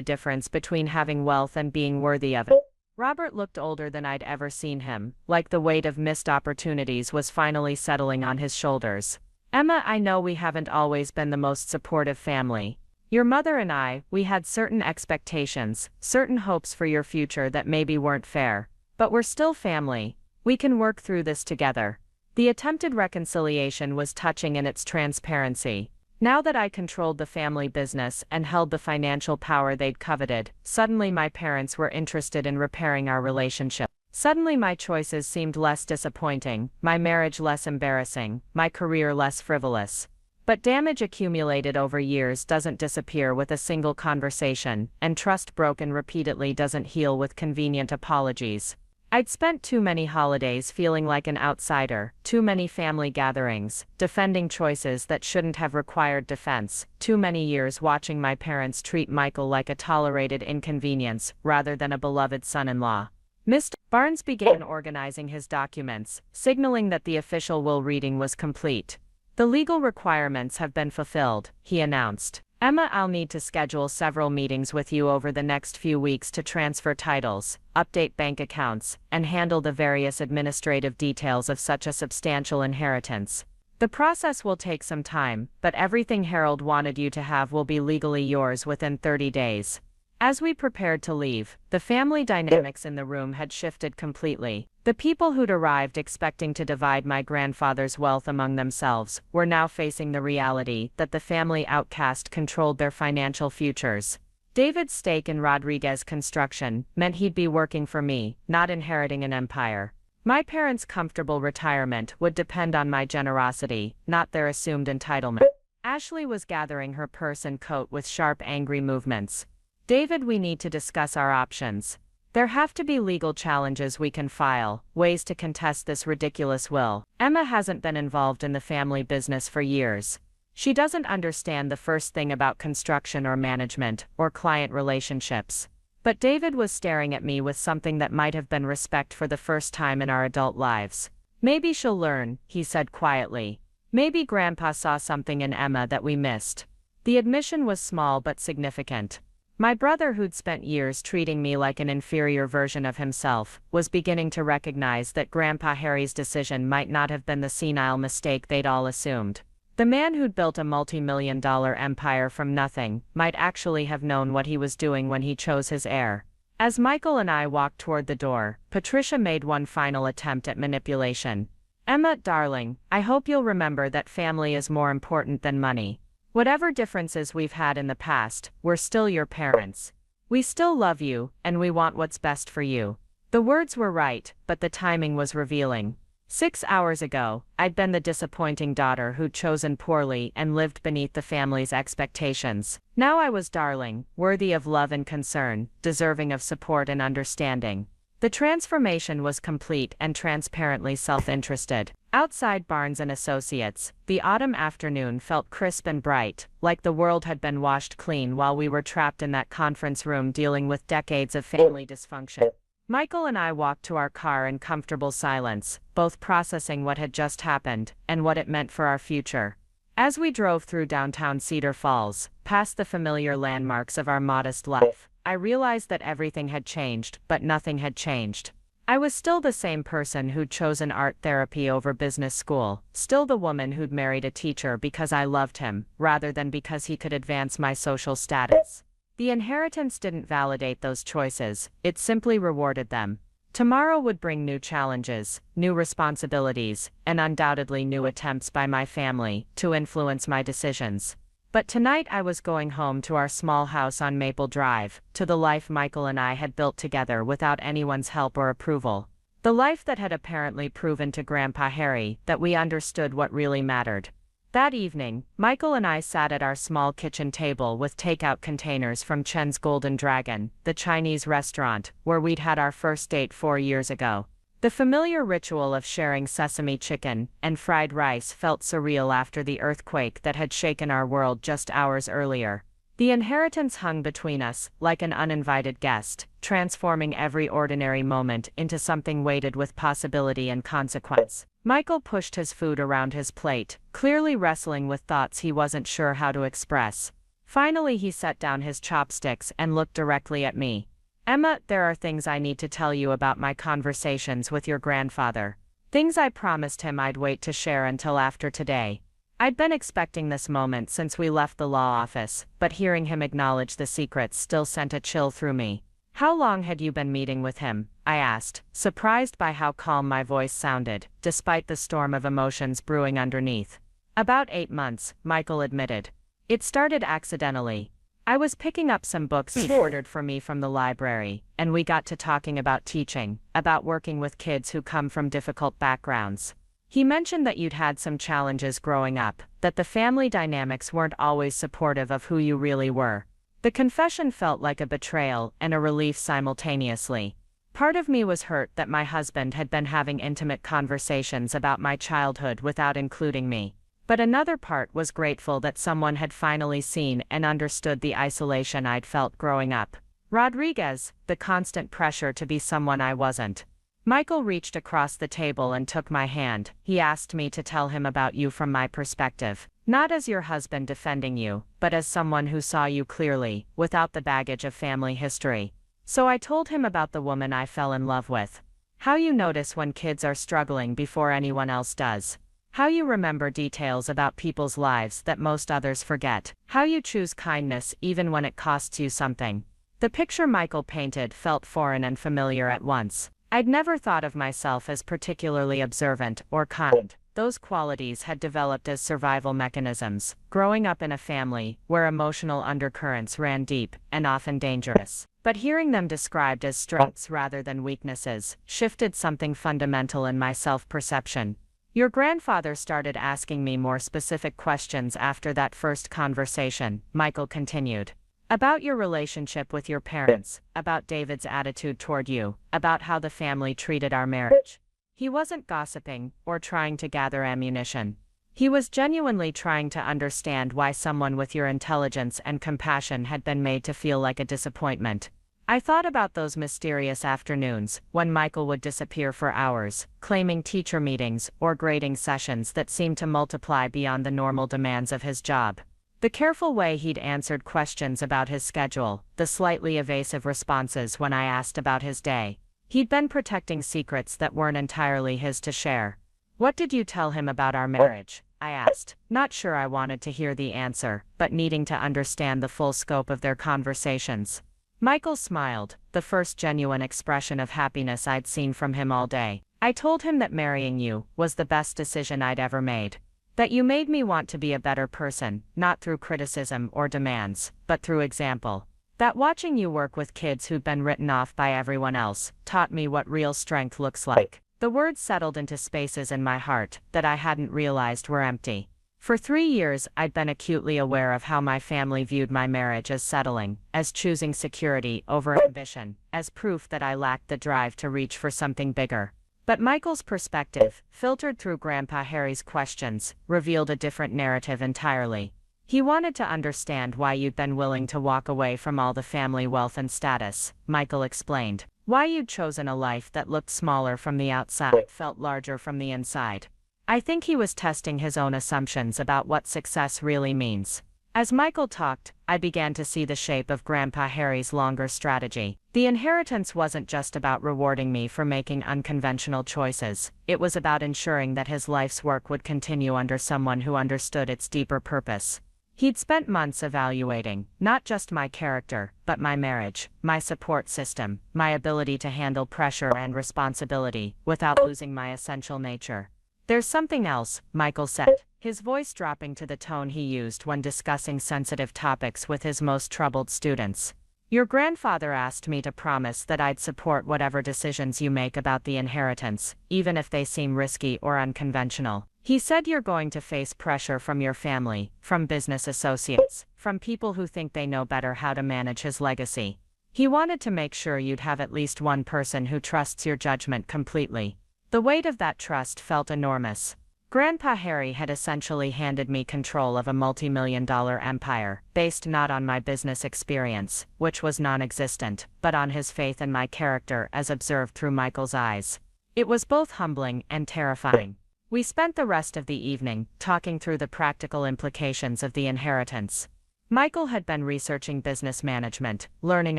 difference between having wealth and being worthy of it. Robert looked older than I'd ever seen him, like the weight of missed opportunities was finally settling on his shoulders. Emma, I know we haven't always been the most supportive family. Your mother and I, we had certain expectations, certain hopes for your future that maybe weren't fair. But we're still family. We can work through this together. The attempted reconciliation was touching in its transparency. Now that I controlled the family business and held the financial power they'd coveted, suddenly my parents were interested in repairing our relationship. Suddenly my choices seemed less disappointing, my marriage less embarrassing, my career less frivolous. But damage accumulated over years doesn't disappear with a single conversation, and trust broken repeatedly doesn't heal with convenient apologies. I'd spent too many holidays feeling like an outsider, too many family gatherings, defending choices that shouldn't have required defense, too many years watching my parents treat Michael like a tolerated inconvenience rather than a beloved son-in-law. Mr. Barnes began organizing his documents, signaling that the official will reading was complete. The legal requirements have been fulfilled, he announced. Emma, I'll need to schedule several meetings with you over the next few weeks to transfer titles, update bank accounts, and handle the various administrative details of such a substantial inheritance. The process will take some time, but everything Harold wanted you to have will be legally yours within 30 days. As we prepared to leave, the family dynamics in the room had shifted completely. The people who'd arrived expecting to divide my grandfather's wealth among themselves were now facing the reality that the family outcast controlled their financial futures. David's stake in Rodriguez Construction meant he'd be working for me, not inheriting an empire. My parents' comfortable retirement would depend on my generosity, not their assumed entitlement. Ashley was gathering her purse and coat with sharp, angry movements. David, we need to discuss our options. There have to be legal challenges we can file, ways to contest this ridiculous will. Emma hasn't been involved in the family business for years. She doesn't understand the first thing about construction or management, or client relationships. But David was staring at me with something that might have been respect for the first time in our adult lives. Maybe she'll learn, he said quietly. Maybe Grandpa saw something in Emma that we missed. The admission was small but significant. My brother, who'd spent years treating me like an inferior version of himself, was beginning to recognize that Grandpa Harry's decision might not have been the senile mistake they'd all assumed. The man who'd built a multi-million-dollar empire from nothing might actually have known what he was doing when he chose his heir. As Michael and I walked toward the door, Patricia made one final attempt at manipulation. "Emma, darling, I hope you'll remember that family is more important than money. Whatever differences we've had in the past, we're still your parents. We still love you, and we want what's best for you." The words were right, but the timing was revealing. 6 hours ago, I'd been the disappointing daughter who'd chosen poorly and lived beneath the family's expectations. Now I was darling, worthy of love and concern, deserving of support and understanding. The transformation was complete and transparently self-interested. Outside Barnes & Associates, the autumn afternoon felt crisp and bright, like the world had been washed clean while we were trapped in that conference room dealing with decades of family dysfunction. Michael and I walked to our car in comfortable silence, both processing what had just happened and what it meant for our future. As we drove through downtown Cedar Falls, past the familiar landmarks of our modest life, I realized that everything had changed, but nothing had changed. I was still the same person who'd chosen art therapy over business school, still the woman who'd married a teacher because I loved him, rather than because he could advance my social status. The inheritance didn't validate those choices, it simply rewarded them. Tomorrow would bring new challenges, new responsibilities, and undoubtedly new attempts by my family to influence my decisions. But tonight I was going home to our small house on Maple Drive, to the life Michael and I had built together without anyone's help or approval. The life that had apparently proven to Grandpa Harry that we understood what really mattered. That evening, Michael and I sat at our small kitchen table with takeout containers from Chen's Golden Dragon, the Chinese restaurant, where we'd had our first date 4 years ago. The familiar ritual of sharing sesame chicken and fried rice felt surreal after the earthquake that had shaken our world just hours earlier. The inheritance hung between us, like an uninvited guest, transforming every ordinary moment into something weighted with possibility and consequence. Michael pushed his food around his plate, clearly wrestling with thoughts he wasn't sure how to express. Finally he set down his chopsticks and looked directly at me. "Emma, there are things I need to tell you about my conversations with your grandfather. Things I promised him I'd wait to share until after today." I'd been expecting this moment since we left the law office, but hearing him acknowledge the secrets still sent a chill through me. "How long had you been meeting with him?" I asked, surprised by how calm my voice sounded, despite the storm of emotions brewing underneath. "About 8 months, Michael admitted. "It started accidentally. I was picking up some books he ordered for me from the library, and we got to talking about teaching, about working with kids who come from difficult backgrounds. He mentioned that you'd had some challenges growing up, that the family dynamics weren't always supportive of who you really were." The confession felt like a betrayal and a relief simultaneously. Part of me was hurt that my husband had been having intimate conversations about my childhood without including me. But another part was grateful that someone had finally seen and understood the isolation I'd felt growing up. Rodriguez, the constant pressure to be someone I wasn't. Michael reached across the table and took my hand. He asked me to tell him about you from my perspective. Not as your husband defending you, but as someone who saw you clearly, without the baggage of family history. So I told him about the woman I fell in love with. How you notice when kids are struggling before anyone else does. How you remember details about people's lives that most others forget. How you choose kindness even when it costs you something. The picture Michael painted felt foreign and familiar at once. I'd never thought of myself as particularly observant or kind. Those qualities had developed as survival mechanisms, growing up in a family where emotional undercurrents ran deep and often dangerous. But hearing them described as strengths rather than weaknesses shifted something fundamental in my self-perception. Your grandfather started asking me more specific questions after that first conversation, Michael continued. About your relationship with your parents, about David's attitude toward you, about how the family treated our marriage. He wasn't gossiping or trying to gather ammunition. He was genuinely trying to understand why someone with your intelligence and compassion had been made to feel like a disappointment. I thought about those mysterious afternoons when Michael would disappear for hours, claiming teacher meetings or grading sessions that seemed to multiply beyond the normal demands of his job. The careful way he'd answered questions about his schedule, the slightly evasive responses when I asked about his day. He'd been protecting secrets that weren't entirely his to share. "What did you tell him about our marriage?" I asked, not sure I wanted to hear the answer, but needing to understand the full scope of their conversations. Michael smiled, the first genuine expression of happiness I'd seen from him all day. I told him that marrying you was the best decision I'd ever made. That you made me want to be a better person, not through criticism or demands, but through example. That watching you work with kids who'd been written off by everyone else taught me what real strength looks like. The words settled into spaces in my heart that I hadn't realized were empty. For 3 years, I'd been acutely aware of how my family viewed my marriage as settling, as choosing security over ambition, as proof that I lacked the drive to reach for something bigger. But Michael's perspective, filtered through Grandpa Harry's questions, revealed a different narrative entirely. He wanted to understand why you'd been willing to walk away from all the family wealth and status, Michael explained. Why you'd chosen a life that looked smaller from the outside, felt larger from the inside. I think he was testing his own assumptions about what success really means. As Michael talked, I began to see the shape of Grandpa Harry's longer strategy. The inheritance wasn't just about rewarding me for making unconventional choices, it was about ensuring that his life's work would continue under someone who understood its deeper purpose. He'd spent months evaluating, not just my character, but my marriage, my support system, my ability to handle pressure and responsibility, without losing my essential nature. There's something else, Michael said, his voice dropping to the tone he used when discussing sensitive topics with his most troubled students. Your grandfather asked me to promise that I'd support whatever decisions you make about the inheritance, even if they seem risky or unconventional. He said you're going to face pressure from your family, from business associates, from people who think they know better how to manage his legacy. He wanted to make sure you'd have at least one person who trusts your judgment completely. The weight of that trust felt enormous. Grandpa Harry had essentially handed me control of a multi-million-dollar empire, based not on my business experience, which was non-existent, but on his faith in my character as observed through Michael's eyes. It was both humbling and terrifying. We spent the rest of the evening talking through the practical implications of the inheritance. Michael had been researching business management, learning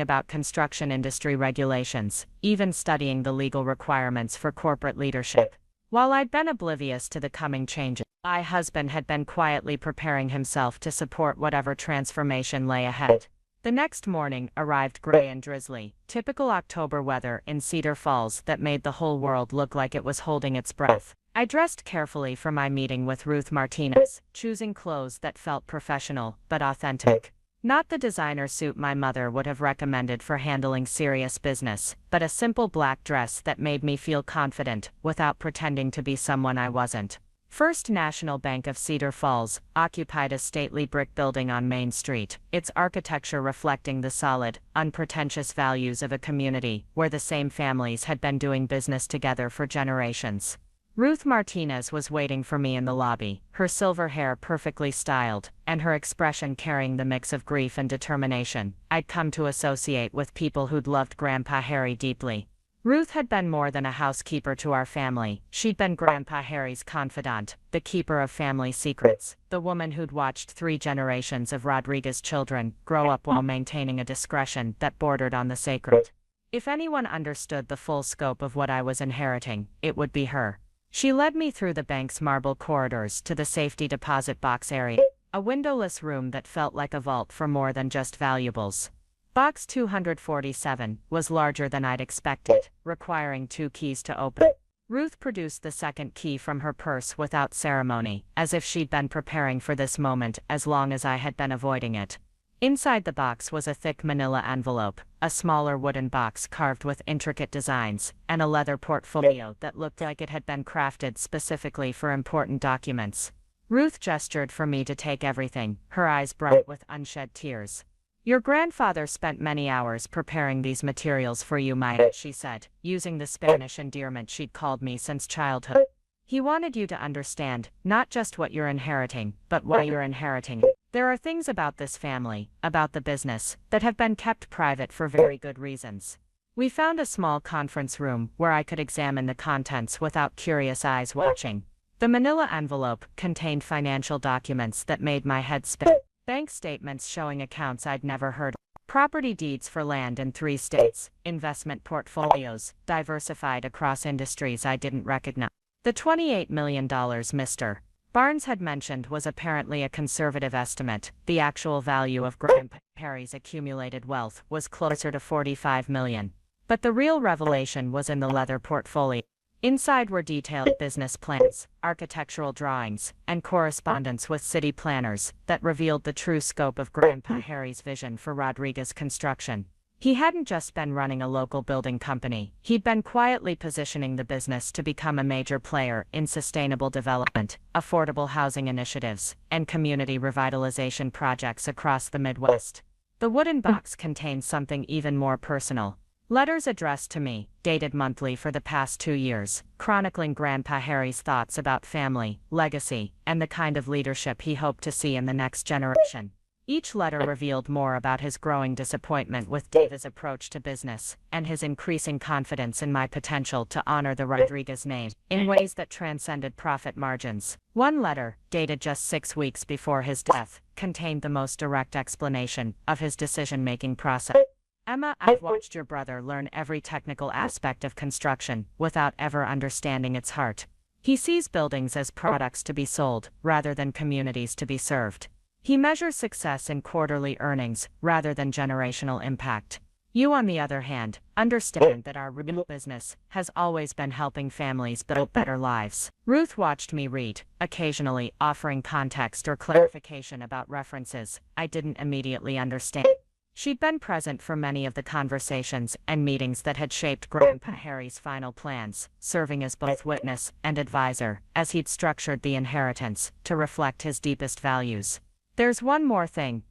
about construction industry regulations, even studying the legal requirements for corporate leadership. While I'd been oblivious to the coming changes, my husband had been quietly preparing himself to support whatever transformation lay ahead. The next morning arrived gray and drizzly, typical October weather in Cedar Falls that made the whole world look like it was holding its breath. I dressed carefully for my meeting with Ruth Martinez, choosing clothes that felt professional but authentic. Not the designer suit my mother would have recommended for handling serious business, but a simple black dress that made me feel confident without pretending to be someone I wasn't. First National Bank of Cedar Falls occupied a stately brick building on Main Street, its architecture reflecting the solid, unpretentious values of a community where the same families had been doing business together for generations. Ruth Martinez was waiting for me in the lobby, her silver hair perfectly styled, and her expression carrying the mix of grief and determination I'd come to associate with people who'd loved Grandpa Harry deeply. Ruth had been more than a housekeeper to our family, she'd been Grandpa Harry's confidant, the keeper of family secrets, the woman who'd watched 3 generations of Rodriguez children grow up while maintaining a discretion that bordered on the sacred. If anyone understood the full scope of what I was inheriting, it would be her. She led me through the bank's marble corridors to the safety deposit box area, a windowless room that felt like a vault for more than just valuables. Box 247 was larger than I'd expected, requiring 2 keys to open. Ruth produced the second key from her purse without ceremony, as if she'd been preparing for this moment as long as I had been avoiding it. Inside the box was a thick manila envelope, a smaller wooden box carved with intricate designs, and a leather portfolio that looked like it had been crafted specifically for important documents. Ruth gestured for me to take everything, her eyes bright with unshed tears. Your grandfather spent many hours preparing these materials for you, Maya, she said, using the Spanish endearment she'd called me since childhood. He wanted you to understand, not just what you're inheriting, but why you're inheriting it. There are things about this family, about the business, that have been kept private for very good reasons. We found a small conference room where I could examine the contents without curious eyes watching. The manila envelope contained financial documents that made my head spin. Bank statements showing accounts I'd never heard of. Property deeds for land in 3 states, investment portfolios, diversified across industries I didn't recognize. The $28 million Mr. Barnes had mentioned was apparently a conservative estimate. The actual value of Grandpa Harry's accumulated wealth was closer to $45 million. But the real revelation was in the leather portfolio. Inside were detailed business plans, architectural drawings, and correspondence with city planners that revealed the true scope of Grandpa Harry's vision for Rodriguez construction. He hadn't just been running a local building company, he'd been quietly positioning the business to become a major player in sustainable development, affordable housing initiatives, and community revitalization projects across the Midwest. The wooden box contained something even more personal. Letters addressed to me, dated monthly for the past 2 years, chronicling Grandpa Harry's thoughts about family, legacy, and the kind of leadership he hoped to see in the next generation. Each letter revealed more about his growing disappointment with David's approach to business, and his increasing confidence in my potential to honor the Rodriguez name in ways that transcended profit margins. One letter, dated just 6 weeks before his death, contained the most direct explanation of his decision-making process. Emma, I've watched your brother learn every technical aspect of construction without ever understanding its heart. He sees buildings as products to be sold, rather than communities to be served. He measures success in quarterly earnings, rather than generational impact. You, on the other hand, understand that our real business has always been helping families build better lives. Ruth watched me read, occasionally offering context or clarification about references I didn't immediately understand. She'd been present for many of the conversations and meetings that had shaped Grandpa Harry's final plans, serving as both witness and advisor, as he'd structured the inheritance to reflect his deepest values. "There's one more thing,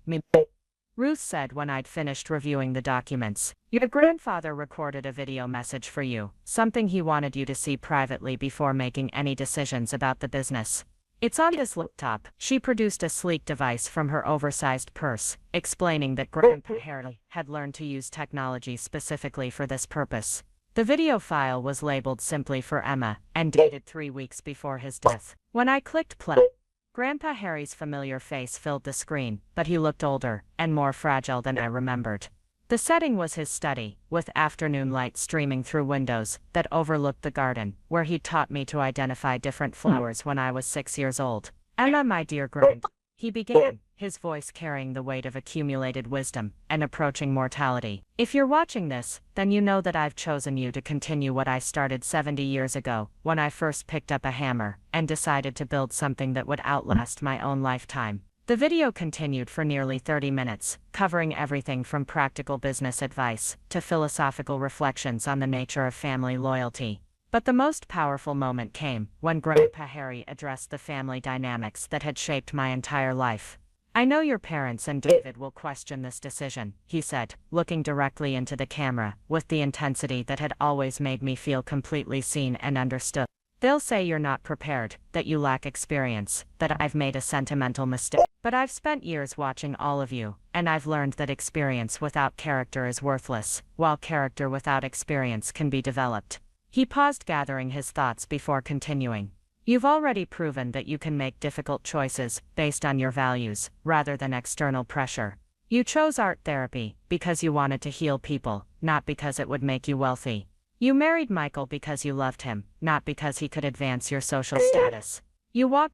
Ruth said when I'd finished reviewing the documents. Your grandfather recorded a video message for you, something he wanted you to see privately before making any decisions about the business. It's on this laptop." She produced a sleek device from her oversized purse, explaining that Grandpa Harry had learned to use technology specifically for this purpose. The video file was labeled simply for Emma, and dated 3 weeks before his death. When I clicked play, Grandpa Harry's familiar face filled the screen, but he looked older and more fragile than I remembered. The setting was his study, with afternoon light streaming through windows that overlooked the garden, where he'd taught me to identify different flowers when I was 6 years old. "Emma, my dear Grandpa," he began, his voice carrying the weight of accumulated wisdom and approaching mortality. "If you're watching this, then you know that I've chosen you to continue what I started 70 years ago, when I first picked up a hammer and decided to build something that would outlast my own lifetime." The video continued for nearly 30 minutes, covering everything from practical business advice to philosophical reflections on the nature of family loyalty. But the most powerful moment came when Grandpa Harry addressed the family dynamics that had shaped my entire life. "I know your parents and David will question this decision," he said, looking directly into the camera, with the intensity that had always made me feel completely seen and understood. "They'll say you're not prepared, that you lack experience, that I've made a sentimental mistake. But I've spent years watching all of you, and I've learned that experience without character is worthless, while character without experience can be developed." He paused, gathering his thoughts before continuing. "You've already proven that you can make difficult choices based on your values, rather than external pressure. You chose art therapy because you wanted to heal people, not because it would make you wealthy. You married Michael because you loved him, not because he could advance your social status. You walked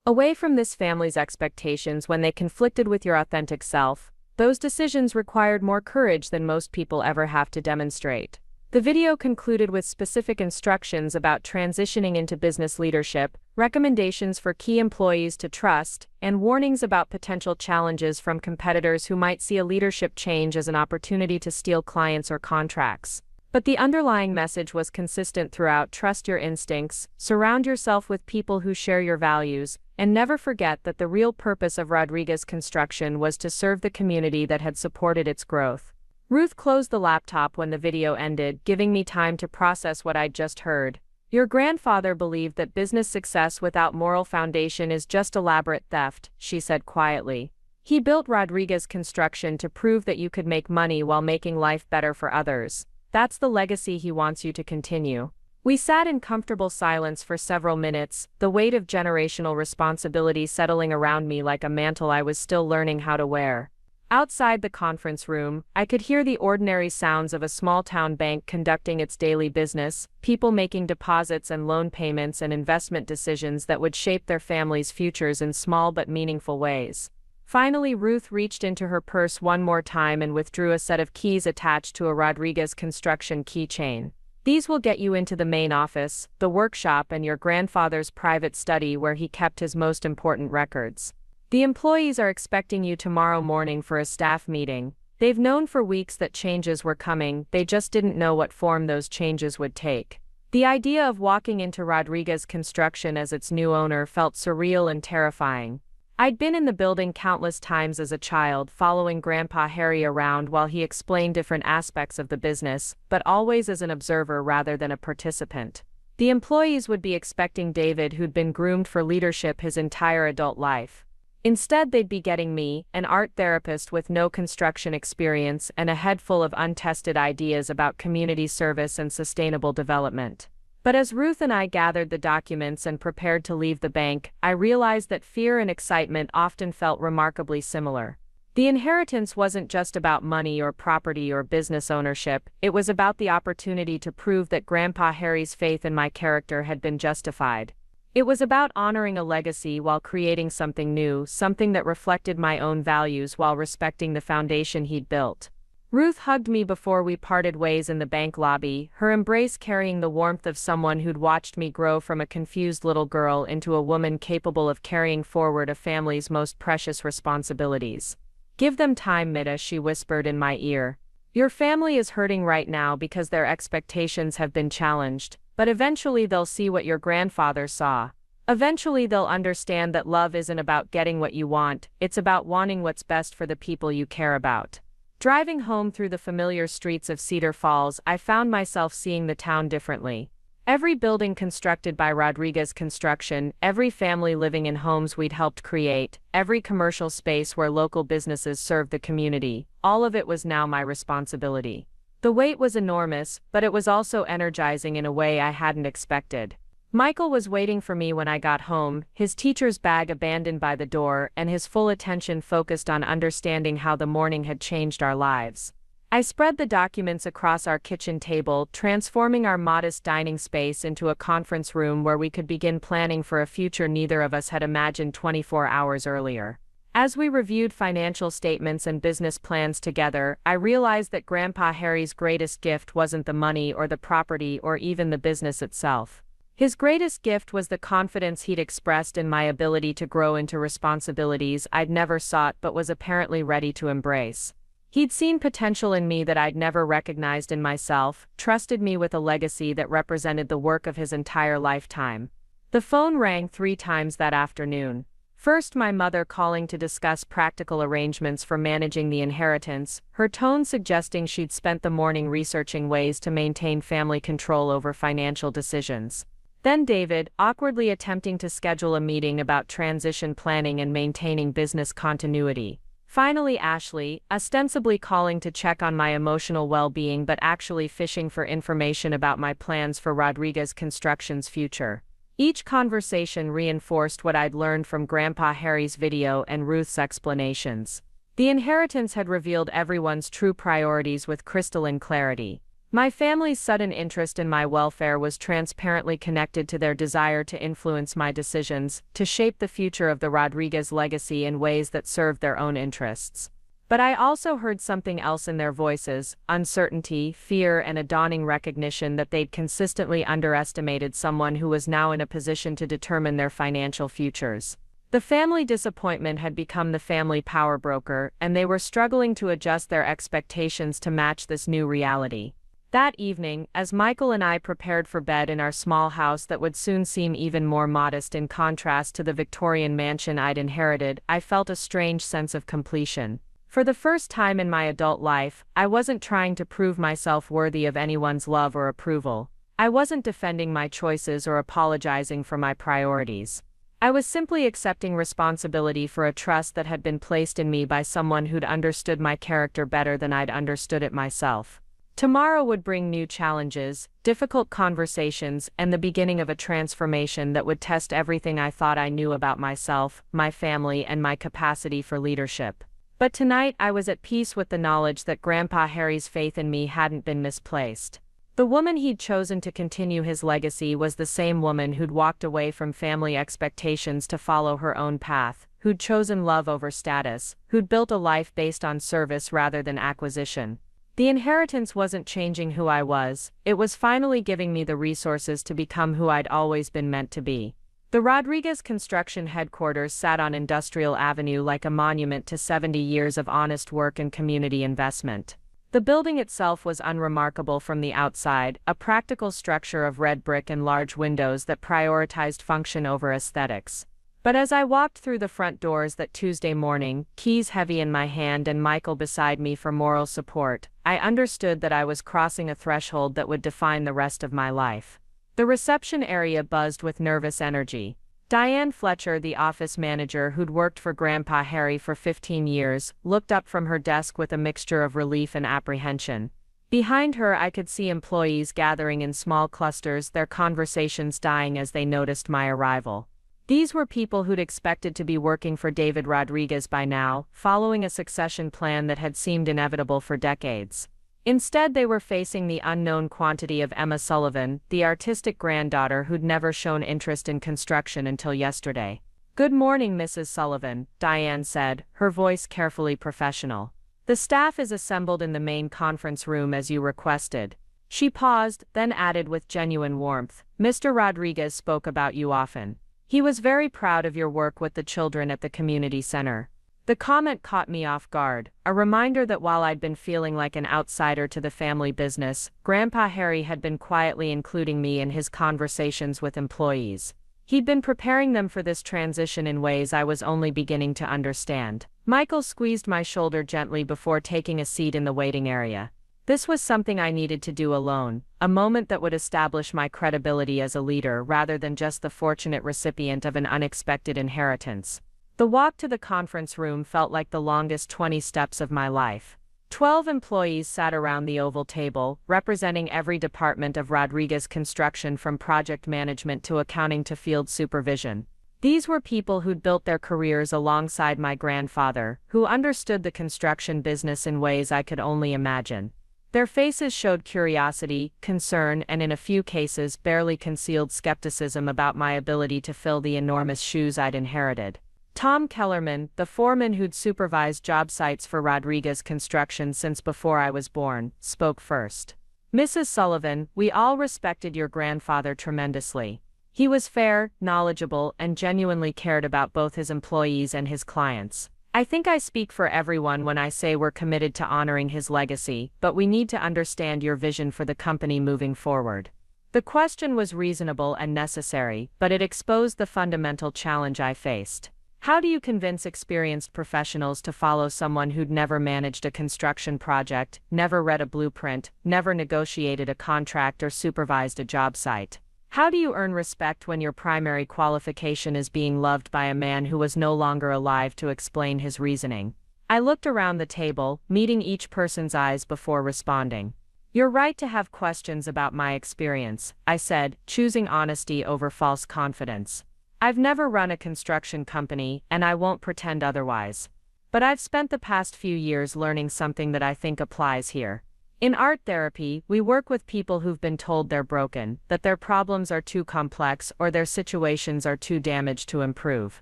away from this family's expectations when they conflicted with your authentic self. Those decisions required more courage than most people ever have to demonstrate." The video concluded with specific instructions about transitioning into business leadership, recommendations for key employees to trust, and warnings about potential challenges from competitors who might see a leadership change as an opportunity to steal clients or contracts. But the underlying message was consistent throughout: trust your instincts, surround yourself with people who share your values, and never forget that the real purpose of Rodriguez Construction was to serve the community that had supported its growth. Ruth closed the laptop when the video ended, giving me time to process what I'd just heard. "Your grandfather believed that business success without moral foundation is just elaborate theft," she said quietly. "He built Rodriguez Construction to prove that you could make money while making life better for others. That's the legacy he wants you to continue." We sat in comfortable silence for several minutes, the weight of generational responsibility settling around me like a mantle I was still learning how to wear. Outside the conference room, I could hear the ordinary sounds of a small-town bank conducting its daily business, people making deposits and loan payments and investment decisions that would shape their families' futures in small but meaningful ways. Finally, Ruth reached into her purse one more time and withdrew a set of keys attached to a Rodriguez construction keychain. These will get you into the main office, the workshop, and your grandfather's private study where he kept his most important records. The employees are expecting you tomorrow morning for a staff meeting. They've known for weeks that changes were coming, they just didn't know what form those changes would take. The idea of walking into Rodriguez Construction as its new owner felt surreal and terrifying. I'd been in the building countless times as a child, following Grandpa Harry around while he explained different aspects of the business, but always as an observer rather than a participant. The employees would be expecting David, who'd been groomed for leadership his entire adult life. Instead, they'd be getting me, an art therapist with no construction experience and a head full of untested ideas about community service and sustainable development. But as Ruth and I gathered the documents and prepared to leave the bank, I realized that fear and excitement often felt remarkably similar. The inheritance wasn't just about money or property or business ownership, it was about the opportunity to prove that Grandpa Harry's faith in my character had been justified. It was about honoring a legacy while creating something new, something that reflected my own values while respecting the foundation he'd built. Ruth hugged me before we parted ways in the bank lobby, her embrace carrying the warmth of someone who'd watched me grow from a confused little girl into a woman capable of carrying forward a family's most precious responsibilities. "Give them time, Mita," she whispered in my ear. "Your family is hurting right now because their expectations have been challenged. But eventually they'll see what your grandfather saw. Eventually they'll understand that love isn't about getting what you want, it's about wanting what's best for the people you care about." Driving home through the familiar streets of Cedar Falls, I found myself seeing the town differently. Every building constructed by Rodriguez Construction, every family living in homes we'd helped create, every commercial space where local businesses served the community, all of it was now my responsibility. The weight was enormous, but it was also energizing in a way I hadn't expected. Michael was waiting for me when I got home, his teacher's bag abandoned by the door, and his full attention focused on understanding how the morning had changed our lives. I spread the documents across our kitchen table, transforming our modest dining space into a conference room where we could begin planning for a future neither of us had imagined 24 hours earlier. As we reviewed financial statements and business plans together, I realized that Grandpa Harry's greatest gift wasn't the money or the property or even the business itself. His greatest gift was the confidence he'd expressed in my ability to grow into responsibilities I'd never sought but was apparently ready to embrace. He'd seen potential in me that I'd never recognized in myself, trusted me with a legacy that represented the work of his entire lifetime. The phone rang 3 times that afternoon. First, my mother calling to discuss practical arrangements for managing the inheritance, her tone suggesting she'd spent the morning researching ways to maintain family control over financial decisions. Then David, awkwardly attempting to schedule a meeting about transition planning and maintaining business continuity. Finally, Ashley, ostensibly calling to check on my emotional well-being but actually fishing for information about my plans for Rodriguez Construction's future. Each conversation reinforced what I'd learned from Grandpa Harry's video and Ruth's explanations. The inheritance had revealed everyone's true priorities with crystalline clarity. My family's sudden interest in my welfare was transparently connected to their desire to influence my decisions, to shape the future of the Rodriguez legacy in ways that served their own interests. But I also heard something else in their voices: uncertainty, fear, and a dawning recognition that they'd consistently underestimated someone who was now in a position to determine their financial futures. The family disappointment had become the family power broker, and they were struggling to adjust their expectations to match this new reality. That evening, as Michael and I prepared for bed in our small house that would soon seem even more modest in contrast to the Victorian mansion I'd inherited, I felt a strange sense of completion. For the first time in my adult life, I wasn't trying to prove myself worthy of anyone's love or approval. I wasn't defending my choices or apologizing for my priorities. I was simply accepting responsibility for a trust that had been placed in me by someone who'd understood my character better than I'd understood it myself. Tomorrow would bring new challenges, difficult conversations, and the beginning of a transformation that would test everything I thought I knew about myself, my family, and my capacity for leadership. But tonight I was at peace with the knowledge that Grandpa Harry's faith in me hadn't been misplaced. The woman he'd chosen to continue his legacy was the same woman who'd walked away from family expectations to follow her own path, who'd chosen love over status, who'd built a life based on service rather than acquisition. The inheritance wasn't changing who I was, it was finally giving me the resources to become who I'd always been meant to be. The Rodriguez Construction headquarters sat on Industrial Avenue like a monument to 70 years of honest work and community investment. The building itself was unremarkable from the outside, a practical structure of red brick and large windows that prioritized function over aesthetics. But as I walked through the front doors that Tuesday morning, keys heavy in my hand and Michael beside me for moral support, I understood that I was crossing a threshold that would define the rest of my life. The reception area buzzed with nervous energy. Diane Fletcher, the office manager who'd worked for Grandpa Harry for 15 years, looked up from her desk with a mixture of relief and apprehension. Behind her I could see employees gathering in small clusters, their conversations dying as they noticed my arrival. These were people who'd expected to be working for David Rodriguez by now, following a succession plan that had seemed inevitable for decades. Instead, they were facing the unknown quantity of Emma Sullivan, the artistic granddaughter who'd never shown interest in construction until yesterday. "Good morning, Mrs. Sullivan," Diane said, her voice carefully professional. "The staff is assembled in the main conference room as you requested." She paused, then added with genuine warmth, "Mr. Rodriguez spoke about you often. He was very proud of your work with the children at the community center." The comment caught me off guard, a reminder that while I'd been feeling like an outsider to the family business, Grandpa Harry had been quietly including me in his conversations with employees. He'd been preparing them for this transition in ways I was only beginning to understand. Michael squeezed my shoulder gently before taking a seat in the waiting area. This was something I needed to do alone, a moment that would establish my credibility as a leader rather than just the fortunate recipient of an unexpected inheritance. The walk to the conference room felt like the longest 20 steps of my life. 12 employees sat around the oval table, representing every department of Rodriguez Construction from project management to accounting to field supervision. These were people who'd built their careers alongside my grandfather, who understood the construction business in ways I could only imagine. Their faces showed curiosity, concern, and in a few cases barely concealed skepticism about my ability to fill the enormous shoes I'd inherited. Tom Kellerman, the foreman who'd supervised job sites for Rodriguez Construction since before I was born, spoke first. "Mrs. Sullivan, we all respected your grandfather tremendously. He was fair, knowledgeable, and genuinely cared about both his employees and his clients. I think I speak for everyone when I say we're committed to honoring his legacy, but we need to understand your vision for the company moving forward." The question was reasonable and necessary, but it exposed the fundamental challenge I faced. How do you convince experienced professionals to follow someone who'd never managed a construction project, never read a blueprint, never negotiated a contract or supervised a job site? How do you earn respect when your primary qualification is being loved by a man who was no longer alive to explain his reasoning? I looked around the table, meeting each person's eyes before responding. "You're right to have questions about my experience," I said, choosing honesty over false confidence. "I've never run a construction company, and I won't pretend otherwise. But I've spent the past few years learning something that I think applies here. In art therapy, we work with people who've been told they're broken, that their problems are too complex or their situations are too damaged to improve.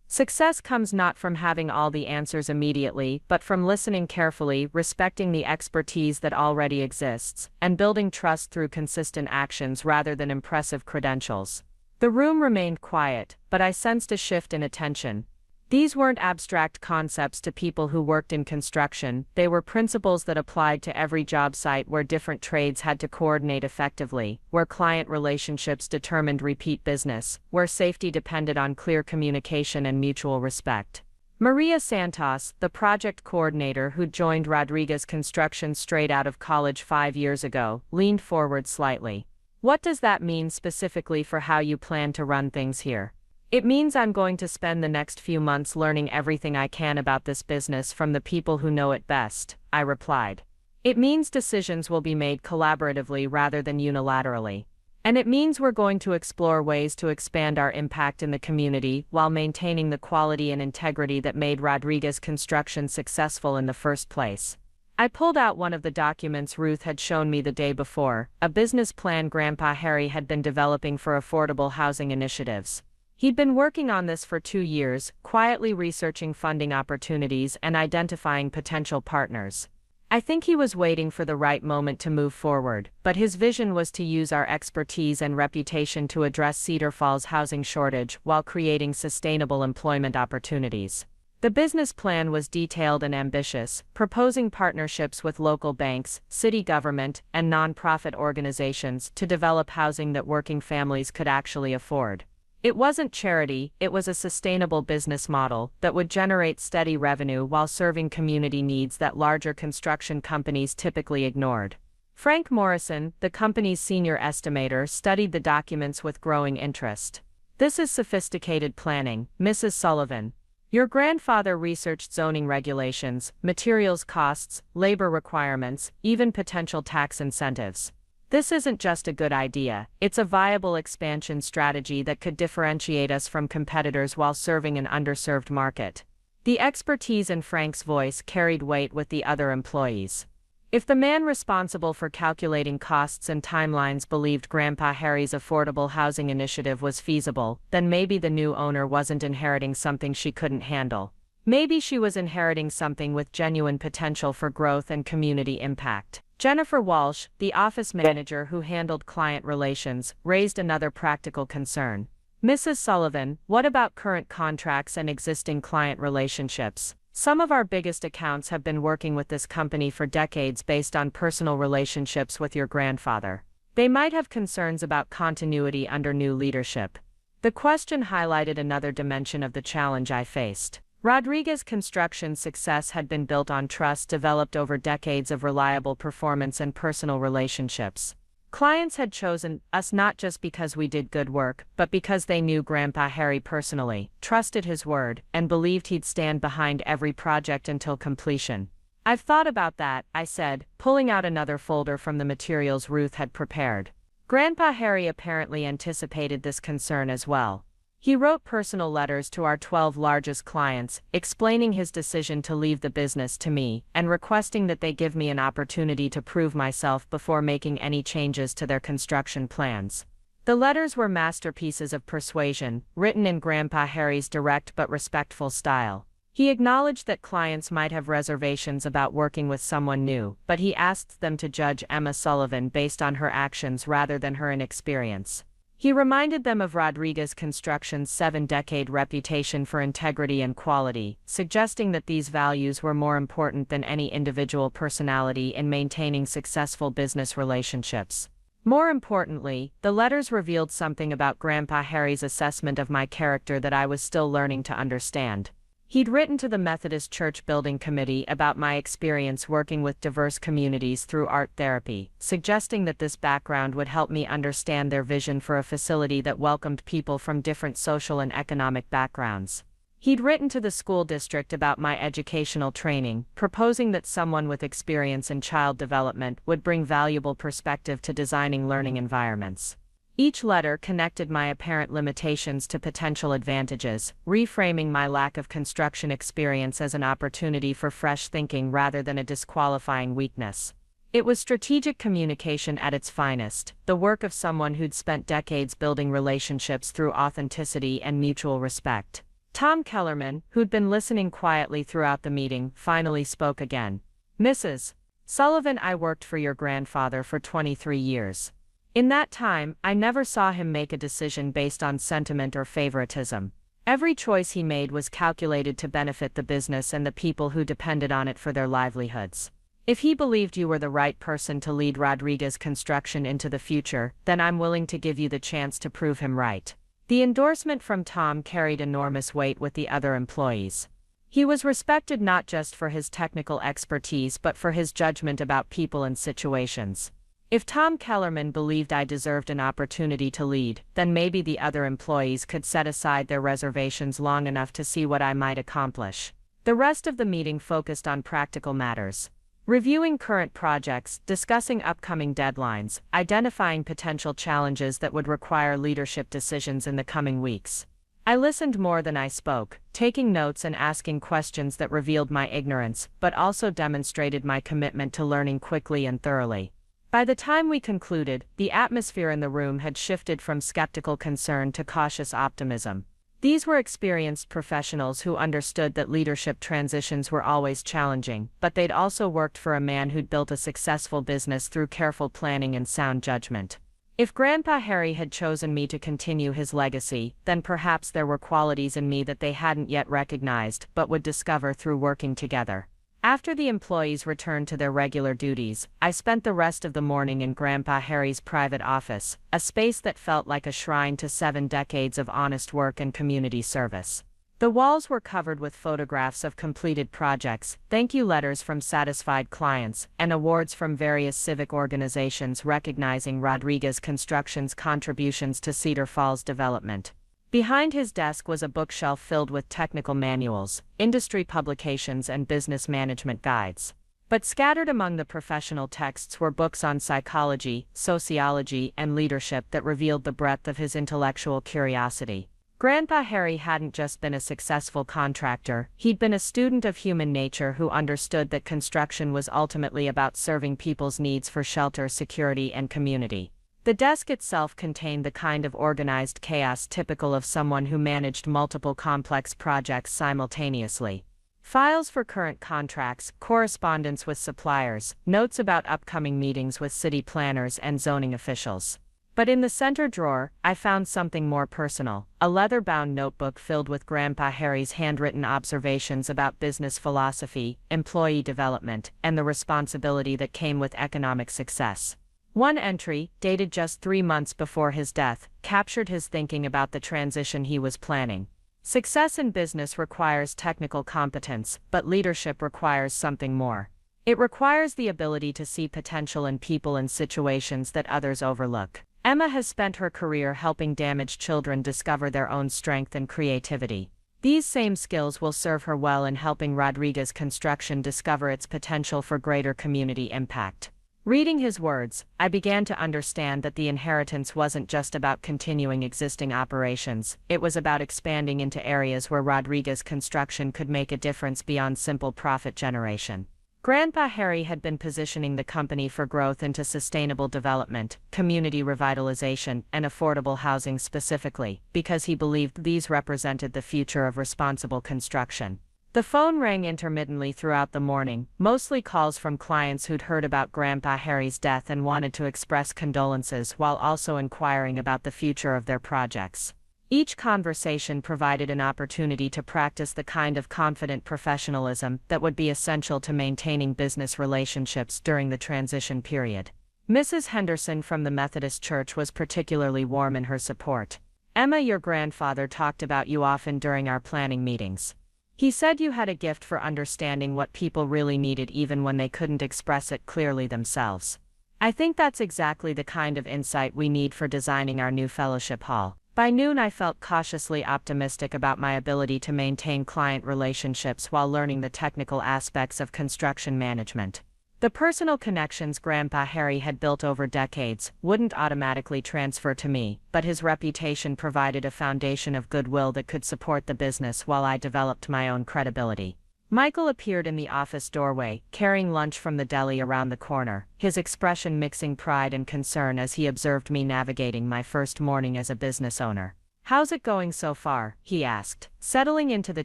Success comes not from having all the answers immediately, but from listening carefully, respecting the expertise that already exists, and building trust through consistent actions rather than impressive credentials." The room remained quiet, but I sensed a shift in attention. These weren't abstract concepts to people who worked in construction, they were principles that applied to every job site where different trades had to coordinate effectively, where client relationships determined repeat business, where safety depended on clear communication and mutual respect. Maria Santos, the project coordinator who joined Rodriguez Construction straight out of college 5 years ago, leaned forward slightly. "What does that mean specifically for how you plan to run things here?" "It means I'm going to spend the next few months learning everything I can about this business from the people who know it best," I replied. "It means decisions will be made collaboratively rather than unilaterally. And it means we're going to explore ways to expand our impact in the community while maintaining the quality and integrity that made Rodriguez Construction successful in the first place. I pulled out one of the documents Ruth had shown me the day before, a business plan Grandpa Harry had been developing for affordable housing initiatives. He'd been working on this for 2 years, quietly researching funding opportunities and identifying potential partners. I think he was waiting for the right moment to move forward, but his vision was to use our expertise and reputation to address Cedar Falls' housing shortage while creating sustainable employment opportunities. The business plan was detailed and ambitious, proposing partnerships with local banks, city government, and nonprofit organizations to develop housing that working families could actually afford. It wasn't charity, it was a sustainable business model that would generate steady revenue while serving community needs that larger construction companies typically ignored. Frank Morrison, the company's senior estimator, studied the documents with growing interest. "This is sophisticated planning, Mrs. Sullivan. Your grandfather researched zoning regulations, materials costs, labor requirements, even potential tax incentives. This isn't just a good idea, it's a viable expansion strategy that could differentiate us from competitors while serving an underserved market." The expertise in Frank's voice carried weight with the other employees. If the man responsible for calculating costs and timelines believed Grandpa Harry's affordable housing initiative was feasible, then maybe the new owner wasn't inheriting something she couldn't handle. Maybe she was inheriting something with genuine potential for growth and community impact. Jennifer Walsh, the office manager who handled client relations, raised another practical concern. "Mrs. Sullivan, what about current contracts and existing client relationships? Some of our biggest accounts have been working with this company for decades based on personal relationships with your grandfather. They might have concerns about continuity under new leadership." The question highlighted another dimension of the challenge I faced. Rodriguez Construction's success had been built on trust developed over decades of reliable performance and personal relationships. Clients had chosen us not just because we did good work, but because they knew Grandpa Harry personally, trusted his word, and believed he'd stand behind every project until completion. "I've thought about that," I said, pulling out another folder from the materials Ruth had prepared. Grandpa Harry apparently anticipated this concern as well. He wrote personal letters to our 12 largest clients, explaining his decision to leave the business to me, and requesting that they give me an opportunity to prove myself before making any changes to their construction plans. The letters were masterpieces of persuasion, written in Grandpa Harry's direct but respectful style. He acknowledged that clients might have reservations about working with someone new, but he asked them to judge Emma Sullivan based on her actions rather than her inexperience. He reminded them of Rodriguez Construction's 7-decade reputation for integrity and quality, suggesting that these values were more important than any individual personality in maintaining successful business relationships. More importantly, the letters revealed something about Grandpa Harry's assessment of my character that I was still learning to understand. He'd written to the Methodist Church Building Committee about my experience working with diverse communities through art therapy, suggesting that this background would help me understand their vision for a facility that welcomed people from different social and economic backgrounds. He'd written to the school district about my educational training, proposing that someone with experience in child development would bring valuable perspective to designing learning environments. Each letter connected my apparent limitations to potential advantages, reframing my lack of construction experience as an opportunity for fresh thinking rather than a disqualifying weakness. It was strategic communication at its finest, the work of someone who'd spent decades building relationships through authenticity and mutual respect. Tom Kellerman, who'd been listening quietly throughout the meeting, finally spoke again. "Mrs. Sullivan, I worked for your grandfather for 23 years. In that time, I never saw him make a decision based on sentiment or favoritism. Every choice he made was calculated to benefit the business and the people who depended on it for their livelihoods. If he believed you were the right person to lead Rodriguez Construction into the future, then I'm willing to give you the chance to prove him right." The endorsement from Tom carried enormous weight with the other employees. He was respected not just for his technical expertise but for his judgment about people and situations. If Tom Kellerman believed I deserved an opportunity to lead, then maybe the other employees could set aside their reservations long enough to see what I might accomplish. The rest of the meeting focused on practical matters. reviewing current projects, discussing upcoming deadlines, identifying potential challenges that would require leadership decisions in the coming weeks. I listened more than I spoke, taking notes and asking questions that revealed my ignorance, but also demonstrated my commitment to learning quickly and thoroughly. By the time we concluded, the atmosphere in the room had shifted from skeptical concern to cautious optimism. These were experienced professionals who understood that leadership transitions were always challenging, but they'd also worked for a man who'd built a successful business through careful planning and sound judgment. If Grandpa Harry had chosen me to continue his legacy, then perhaps there were qualities in me that they hadn't yet recognized but would discover through working together. After the employees returned to their regular duties, I spent the rest of the morning in Grandpa Harry's private office, a space that felt like a shrine to 7 decades of honest work and community service. The walls were covered with photographs of completed projects, thank you letters from satisfied clients, and awards from various civic organizations recognizing Rodriguez Construction's contributions to Cedar Falls development. Behind his desk was a bookshelf filled with technical manuals, industry publications and business management guides. But scattered among the professional texts were books on psychology, sociology, and leadership that revealed the breadth of his intellectual curiosity. Grandpa Harry hadn't just been a successful contractor, he'd been a student of human nature who understood that construction was ultimately about serving people's needs for shelter, security, and community. The desk itself contained the kind of organized chaos typical of someone who managed multiple complex projects simultaneously. Files for current contracts, correspondence with suppliers, notes about upcoming meetings with city planners and zoning officials. But in the center drawer, I found something more personal, a leather-bound notebook filled with Grandpa Harry's handwritten observations about business philosophy, employee development, and the responsibility that came with economic success. One entry, dated just 3 months before his death, captured his thinking about the transition he was planning. Success in business requires technical competence, but leadership requires something more. It requires the ability to see potential in people and situations that others overlook. Emma has spent her career helping damaged children discover their own strength and creativity. These same skills will serve her well in helping Rodriguez Construction discover its potential for greater community impact. Reading his words, I began to understand that the inheritance wasn't just about continuing existing operations, it was about expanding into areas where Rodriguez Construction could make a difference beyond simple profit generation. Grandpa Harry had been positioning the company for growth into sustainable development, community revitalization, and affordable housing specifically, because he believed these represented the future of responsible construction. The phone rang intermittently throughout the morning, mostly calls from clients who'd heard about Grandpa Harry's death and wanted to express condolences while also inquiring about the future of their projects. Each conversation provided an opportunity to practice the kind of confident professionalism that would be essential to maintaining business relationships during the transition period. Mrs. Henderson from the Methodist Church was particularly warm in her support. "Emma, your grandfather talked about you often during our planning meetings. He said you had a gift for understanding what people really needed even when they couldn't express it clearly themselves. I think that's exactly the kind of insight we need for designing our new fellowship hall." By noon I felt cautiously optimistic about my ability to maintain client relationships while learning the technical aspects of construction management. The personal connections Grandpa Harry had built over decades wouldn't automatically transfer to me, but his reputation provided a foundation of goodwill that could support the business while I developed my own credibility. Michael appeared in the office doorway, carrying lunch from the deli around the corner, his expression mixing pride and concern as he observed me navigating my first morning as a business owner. "How's it going so far?" he asked, settling into the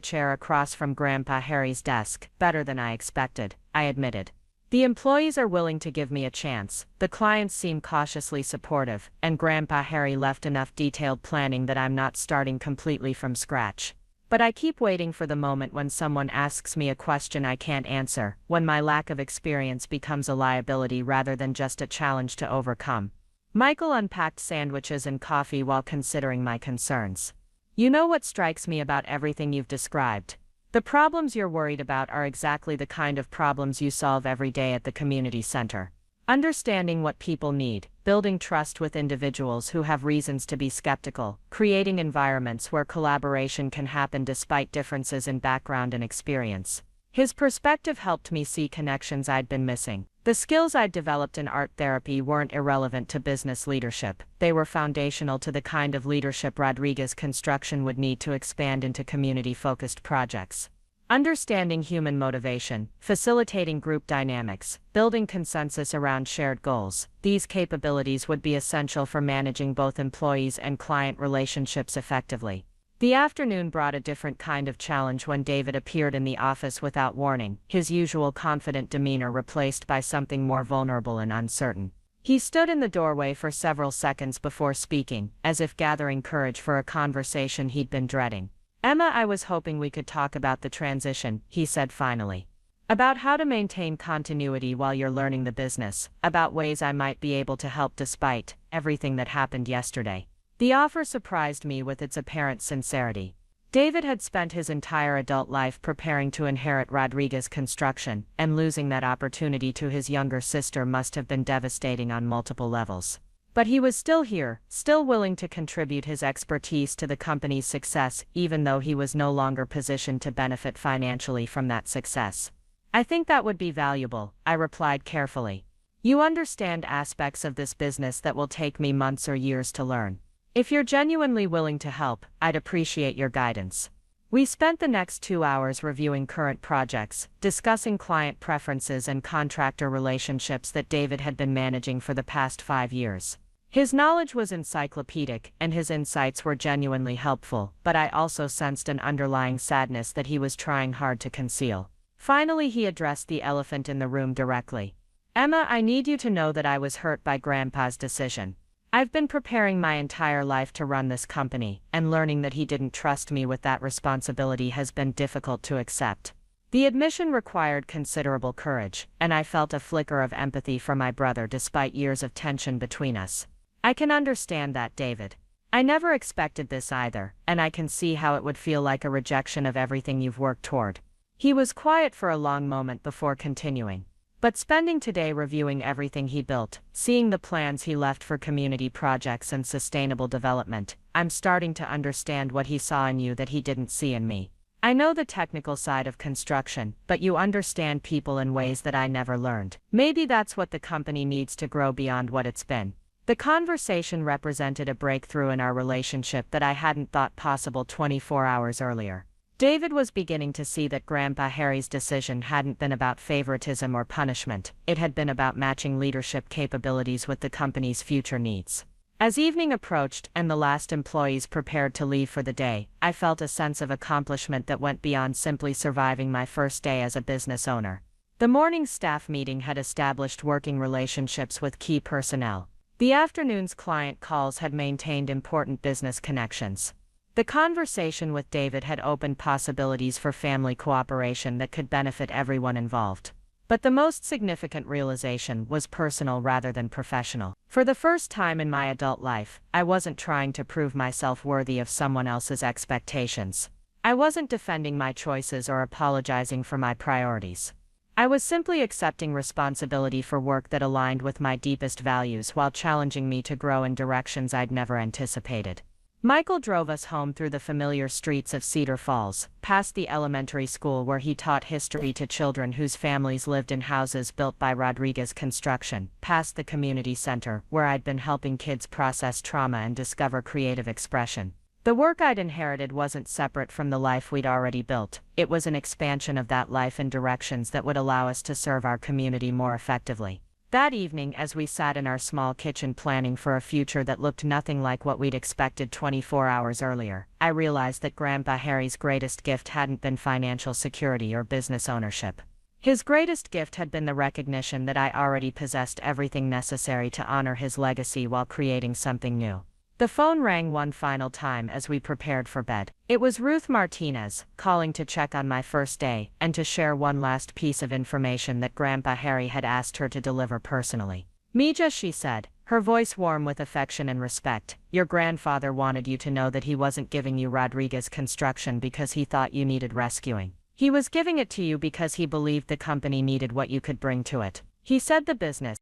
chair across from Grandpa Harry's desk. "Better than I expected," I admitted. "The employees are willing to give me a chance, the clients seem cautiously supportive, and Grandpa Harry left enough detailed planning that I'm not starting completely from scratch. But I keep waiting for the moment when someone asks me a question I can't answer, when my lack of experience becomes a liability rather than just a challenge to overcome." Michael unpacked sandwiches and coffee while considering my concerns. "You know what strikes me about everything you've described? The problems you're worried about are exactly the kind of problems you solve every day at the community center. Understanding what people need, building trust with individuals who have reasons to be skeptical, creating environments where collaboration can happen despite differences in background and experience. His perspective helped me see connections I'd been missing. The skills I'd developed in art therapy weren't irrelevant to business leadership. They were foundational to the kind of leadership Rodriguez Construction would need to expand into community-focused projects. Understanding human motivation, facilitating group dynamics, building consensus around shared goals, these capabilities would be essential for managing both employees and client relationships effectively. The afternoon brought a different kind of challenge when David appeared in the office without warning, his usual confident demeanor replaced by something more vulnerable and uncertain. He stood in the doorway for several seconds before speaking, as if gathering courage for a conversation he'd been dreading. "Emma, I was hoping we could talk about the transition," he said finally. "About how to maintain continuity while you're learning the business, about ways I might be able to help despite everything that happened yesterday." The offer surprised me with its apparent sincerity. David had spent his entire adult life preparing to inherit Rodriguez Construction, and losing that opportunity to his younger sister must have been devastating on multiple levels. But he was still here, still willing to contribute his expertise to the company's success, even though he was no longer positioned to benefit financially from that success. "I think that would be valuable," I replied carefully. "You understand aspects of this business that will take me months or years to learn. If you're genuinely willing to help, I'd appreciate your guidance." We spent the next 2 hours reviewing current projects, discussing client preferences and contractor relationships that David had been managing for the past 5 years. His knowledge was encyclopedic, and his insights were genuinely helpful, but I also sensed an underlying sadness that he was trying hard to conceal. Finally, he addressed the elephant in the room directly. "Emma, I need you to know that I was hurt by Grandpa's decision. I've been preparing my entire life to run this company, and learning that he didn't trust me with that responsibility has been difficult to accept." The admission required considerable courage, and I felt a flicker of empathy for my brother despite years of tension between us. "I can understand that, David. I never expected this either, and I can see how it would feel like a rejection of everything you've worked toward." He was quiet for a long moment before continuing. "But spending today reviewing everything he built, seeing the plans he left for community projects and sustainable development, I'm starting to understand what he saw in you that he didn't see in me. I know the technical side of construction, but you understand people in ways that I never learned. Maybe that's what the company needs to grow beyond what it's been." The conversation represented a breakthrough in our relationship that I hadn't thought possible 24 hours earlier. David was beginning to see that Grandpa Harry's decision hadn't been about favoritism or punishment, it had been about matching leadership capabilities with the company's future needs. As evening approached and the last employees prepared to leave for the day, I felt a sense of accomplishment that went beyond simply surviving my first day as a business owner. The morning staff meeting had established working relationships with key personnel. The afternoon's client calls had maintained important business connections. The conversation with David had opened possibilities for family cooperation that could benefit everyone involved. But the most significant realization was personal rather than professional. For the first time in my adult life, I wasn't trying to prove myself worthy of someone else's expectations. I wasn't defending my choices or apologizing for my priorities. I was simply accepting responsibility for work that aligned with my deepest values while challenging me to grow in directions I'd never anticipated. Michael drove us home through the familiar streets of Cedar Falls, past the elementary school where he taught history to children whose families lived in houses built by Rodriguez Construction, past the community center, where I'd been helping kids process trauma and discover creative expression. The work I'd inherited wasn't separate from the life we'd already built, it was an expansion of that life in directions that would allow us to serve our community more effectively. That evening, as we sat in our small kitchen planning for a future that looked nothing like what we'd expected 24 hours earlier, I realized that Grandpa Harry's greatest gift hadn't been financial security or business ownership. His greatest gift had been the recognition that I already possessed everything necessary to honor his legacy while creating something new. The phone rang one final time as we prepared for bed. It was Ruth Martinez, calling to check on my first day, and to share one last piece of information that Grandpa Harry had asked her to deliver personally. "Mija," she said, her voice warm with affection and respect, "your grandfather wanted you to know that he wasn't giving you Rodriguez Construction because he thought you needed rescuing. He was giving it to you because he believed the company needed what you could bring to it. He said the business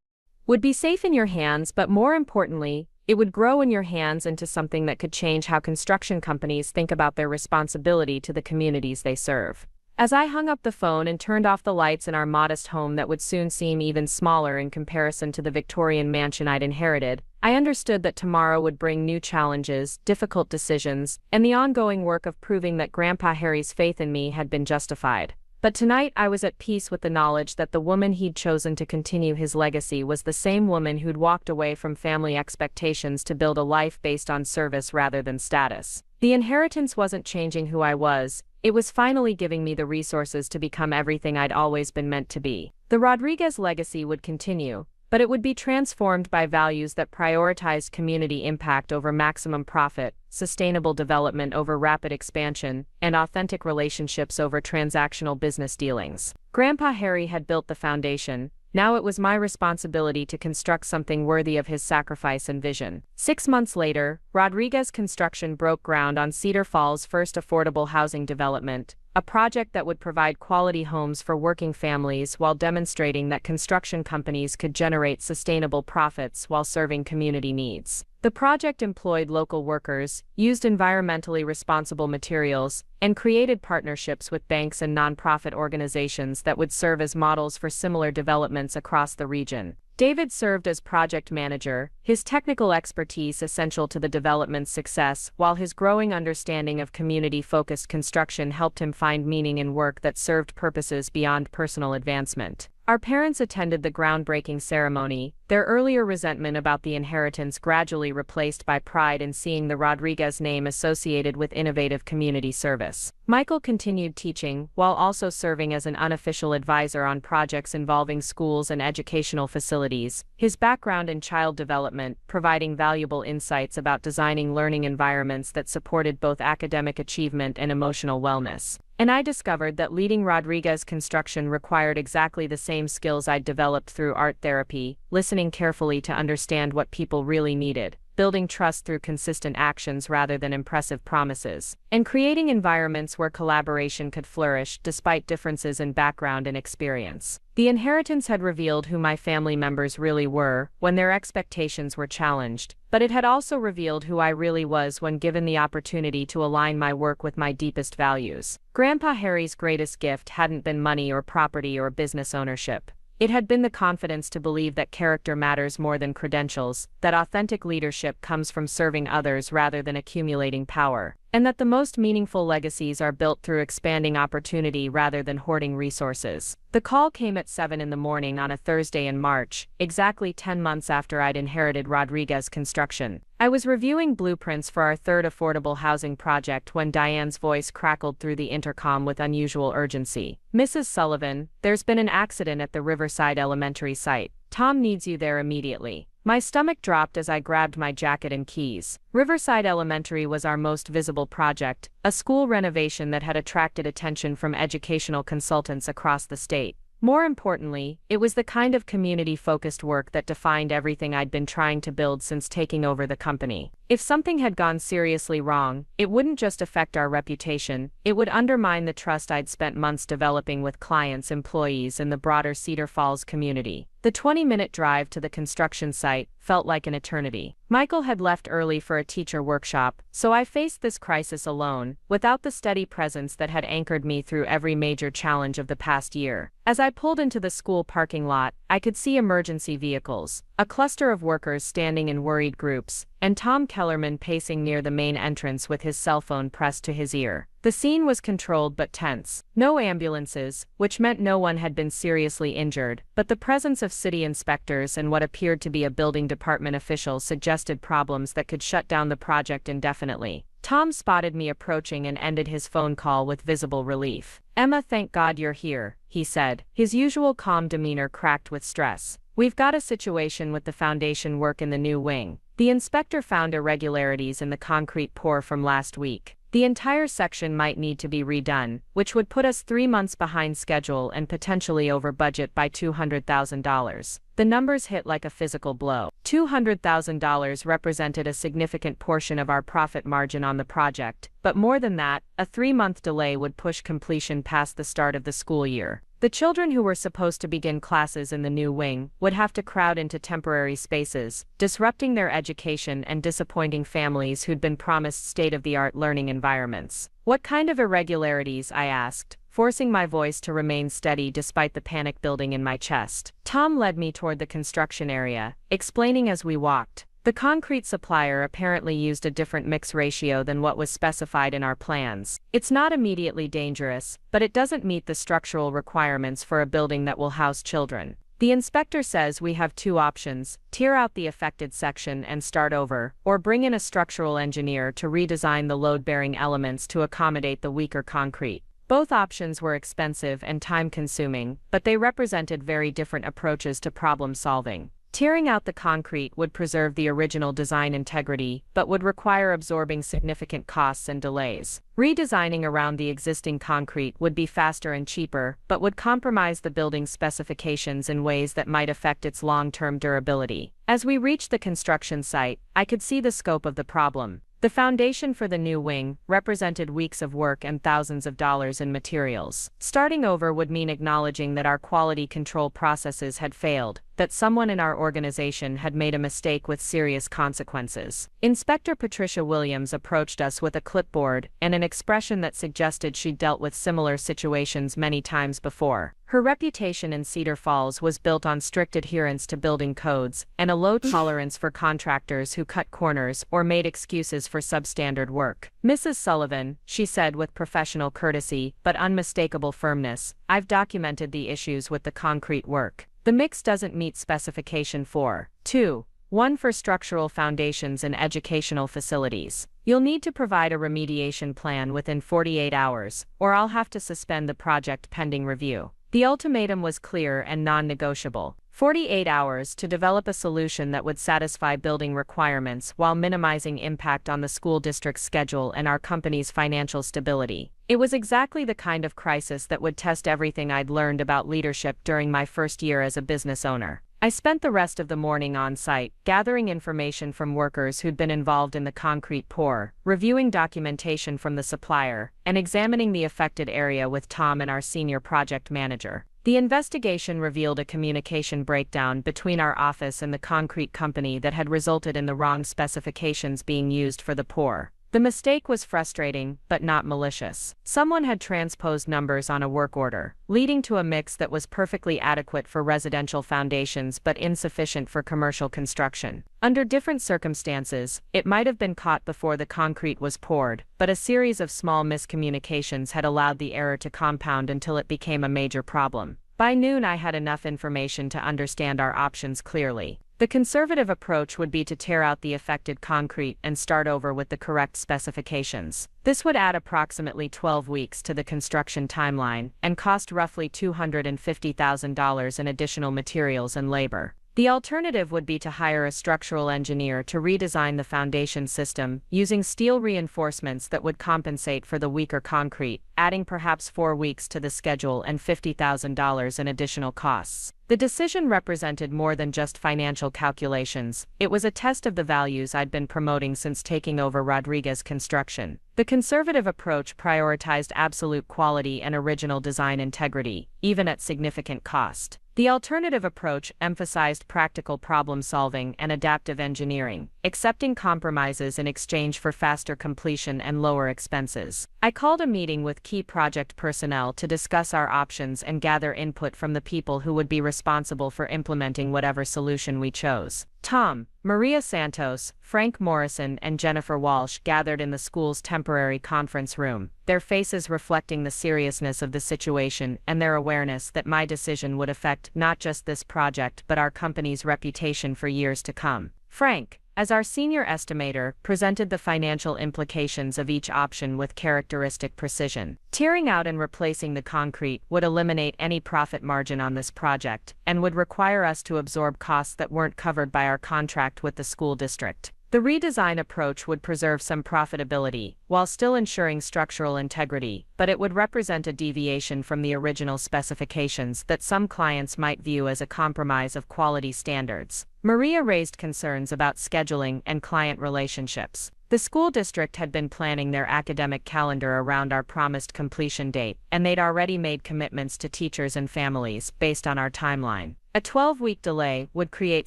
would be safe in your hands, but more importantly, it would grow in your hands into something that could change how construction companies think about their responsibility to the communities they serve." As I hung up the phone and turned off the lights in our modest home that would soon seem even smaller in comparison to the Victorian mansion I'd inherited, I understood that tomorrow would bring new challenges, difficult decisions, and the ongoing work of proving that Grandpa Harry's faith in me had been justified. But tonight I was at peace with the knowledge that the woman he'd chosen to continue his legacy was the same woman who'd walked away from family expectations to build a life based on service rather than status. The inheritance wasn't changing who I was, it was finally giving me the resources to become everything I'd always been meant to be. The Rodriguez legacy would continue, but it would be transformed by values that prioritized community impact over maximum profit, sustainable development over rapid expansion, and authentic relationships over transactional business dealings. Grandpa Harry had built the foundation. Now it was my responsibility to construct something worthy of his sacrifice and vision. 6 months later, Rodriguez Construction broke ground on Cedar Falls' first affordable housing development, a project that would provide quality homes for working families while demonstrating that construction companies could generate sustainable profits while serving community needs. The project employed local workers, used environmentally responsible materials, and created partnerships with banks and nonprofit organizations that would serve as models for similar developments across the region. David served as project manager, his technical expertise essential to the development's success, while his growing understanding of community-focused construction helped him find meaning in work that served purposes beyond personal advancement. Our parents attended the groundbreaking ceremony, their earlier resentment about the inheritance gradually replaced by pride in seeing the Rodriguez name associated with innovative community service. Michael continued teaching, while also serving as an unofficial advisor on projects involving schools and educational facilities, his background in child development providing valuable insights about designing learning environments that supported both academic achievement and emotional wellness. And I discovered that leading Rodriguez Construction required exactly the same skills I'd developed through art therapy, listening carefully to understand what people really needed, building trust through consistent actions rather than impressive promises, and creating environments where collaboration could flourish despite differences in background and experience. The inheritance had revealed who my family members really were when their expectations were challenged, but it had also revealed who I really was when given the opportunity to align my work with my deepest values. Grandpa Harry's greatest gift hadn't been money or property or business ownership. It had been the confidence to believe that character matters more than credentials, that authentic leadership comes from serving others rather than accumulating power, and that the most meaningful legacies are built through expanding opportunity rather than hoarding resources. The call came at 7 in the morning on a Thursday in March, exactly 10 months after I'd inherited Rodriguez Construction. I was reviewing blueprints for our third affordable housing project when Diane's voice crackled through the intercom with unusual urgency. "Mrs. Sullivan, there's been an accident at the Riverside Elementary site. Tom needs you there immediately." My stomach dropped as I grabbed my jacket and keys. Riverside Elementary was our most visible project, a school renovation that had attracted attention from educational consultants across the state. More importantly, it was the kind of community-focused work that defined everything I'd been trying to build since taking over the company. If something had gone seriously wrong, it wouldn't just affect our reputation, it would undermine the trust I'd spent months developing with clients, employees, and the broader Cedar Falls community. The 20-minute drive to the construction site felt like an eternity. Michael had left early for a teacher workshop, so I faced this crisis alone, without the steady presence that had anchored me through every major challenge of the past year. As I pulled into the school parking lot, I could see emergency vehicles, a cluster of workers standing in worried groups, and Tom Kellerman pacing near the main entrance with his cell phone pressed to his ear. The scene was controlled but tense. No ambulances, which meant no one had been seriously injured, but the presence of city inspectors and what appeared to be a building department official suggested problems that could shut down the project indefinitely. Tom spotted me approaching and ended his phone call with visible relief. "Emma, thank God you're here," he said, his usual calm demeanor cracked with stress. "We've got a situation with the foundation work in the new wing. The inspector found irregularities in the concrete pour from last week. The entire section might need to be redone, which would put us 3 months behind schedule and potentially over budget by $200,000. The numbers hit like a physical blow. $200,000 represented a significant portion of our profit margin on the project, but more than that, a 3-month delay would push completion past the start of the school year. The children who were supposed to begin classes in the new wing would have to crowd into temporary spaces, disrupting their education and disappointing families who'd been promised state-of-the-art learning environments. "What kind of irregularities?" I asked, forcing my voice to remain steady despite the panic building in my chest. Tom led me toward the construction area, explaining as we walked. The concrete supplier apparently used a different mix ratio than what was specified in our plans. It's not immediately dangerous, but it doesn't meet the structural requirements for a building that will house children. The inspector says we have two options: tear out the affected section and start over, or bring in a structural engineer to redesign the load-bearing elements to accommodate the weaker concrete. Both options were expensive and time-consuming, but they represented very different approaches to problem solving. Tearing out the concrete would preserve the original design integrity, but would require absorbing significant costs and delays. Redesigning around the existing concrete would be faster and cheaper, but would compromise the building's specifications in ways that might affect its long-term durability. As we reached the construction site, I could see the scope of the problem. The foundation for the new wing represented weeks of work and thousands of dollars in materials. Starting over would mean acknowledging that our quality control processes had failed, that someone in our organization had made a mistake with serious consequences. Inspector Patricia Williams approached us with a clipboard and an expression that suggested she'd dealt with similar situations many times before. Her reputation in Cedar Falls was built on strict adherence to building codes and a low tolerance for contractors who cut corners or made excuses for substandard work. "Mrs. Sullivan," she said with professional courtesy but unmistakable firmness, "I've documented the issues with the concrete work. The mix doesn't meet specification 4.2.1 for structural foundations and educational facilities. You'll need to provide a remediation plan within 48 hours, or I'll have to suspend the project pending review." The ultimatum was clear and non-negotiable: 48 hours to develop a solution that would satisfy building requirements while minimizing impact on the school district's schedule and our company's financial stability. It was exactly the kind of crisis that would test everything I'd learned about leadership during my first year as a business owner. I spent the rest of the morning on site, gathering information from workers who'd been involved in the concrete pour, reviewing documentation from the supplier, and examining the affected area with Tom and our senior project manager. The investigation revealed a communication breakdown between our office and the concrete company that had resulted in the wrong specifications being used for the pour. The mistake was frustrating, but not malicious. Someone had transposed numbers on a work order, leading to a mix that was perfectly adequate for residential foundations but insufficient for commercial construction. Under different circumstances, it might have been caught before the concrete was poured, but a series of small miscommunications had allowed the error to compound until it became a major problem. By noon, I had enough information to understand our options clearly. The conservative approach would be to tear out the affected concrete and start over with the correct specifications. This would add approximately 12 weeks to the construction timeline and cost roughly $250,000 in additional materials and labor. The alternative would be to hire a structural engineer to redesign the foundation system using steel reinforcements that would compensate for the weaker concrete, adding perhaps 4 weeks to the schedule and $50,000 in additional costs. The decision represented more than just financial calculations. It was a test of the values I'd been promoting since taking over Rodriguez Construction. The conservative approach prioritized absolute quality and original design integrity, even at significant cost. The alternative approach emphasized practical problem-solving and adaptive engineering, accepting compromises in exchange for faster completion and lower expenses. I called a meeting with key project personnel to discuss our options and gather input from the people who would be responsible for implementing whatever solution we chose. Tom, Maria Santos, Frank Morrison, and Jennifer Walsh gathered in the school's temporary conference room, their faces reflecting the seriousness of the situation and their awareness that my decision would affect not just this project but our company's reputation for years to come. Frank, as our senior estimator, presented the financial implications of each option with characteristic precision. Tearing out and replacing the concrete would eliminate any profit margin on this project and would require us to absorb costs that weren't covered by our contract with the school district. The redesign approach would preserve some profitability, while still ensuring structural integrity, but it would represent a deviation from the original specifications that some clients might view as a compromise of quality standards. Maria raised concerns about scheduling and client relationships. The school district had been planning their academic calendar around our promised completion date, and they'd already made commitments to teachers and families based on our timeline. A 12-week delay would create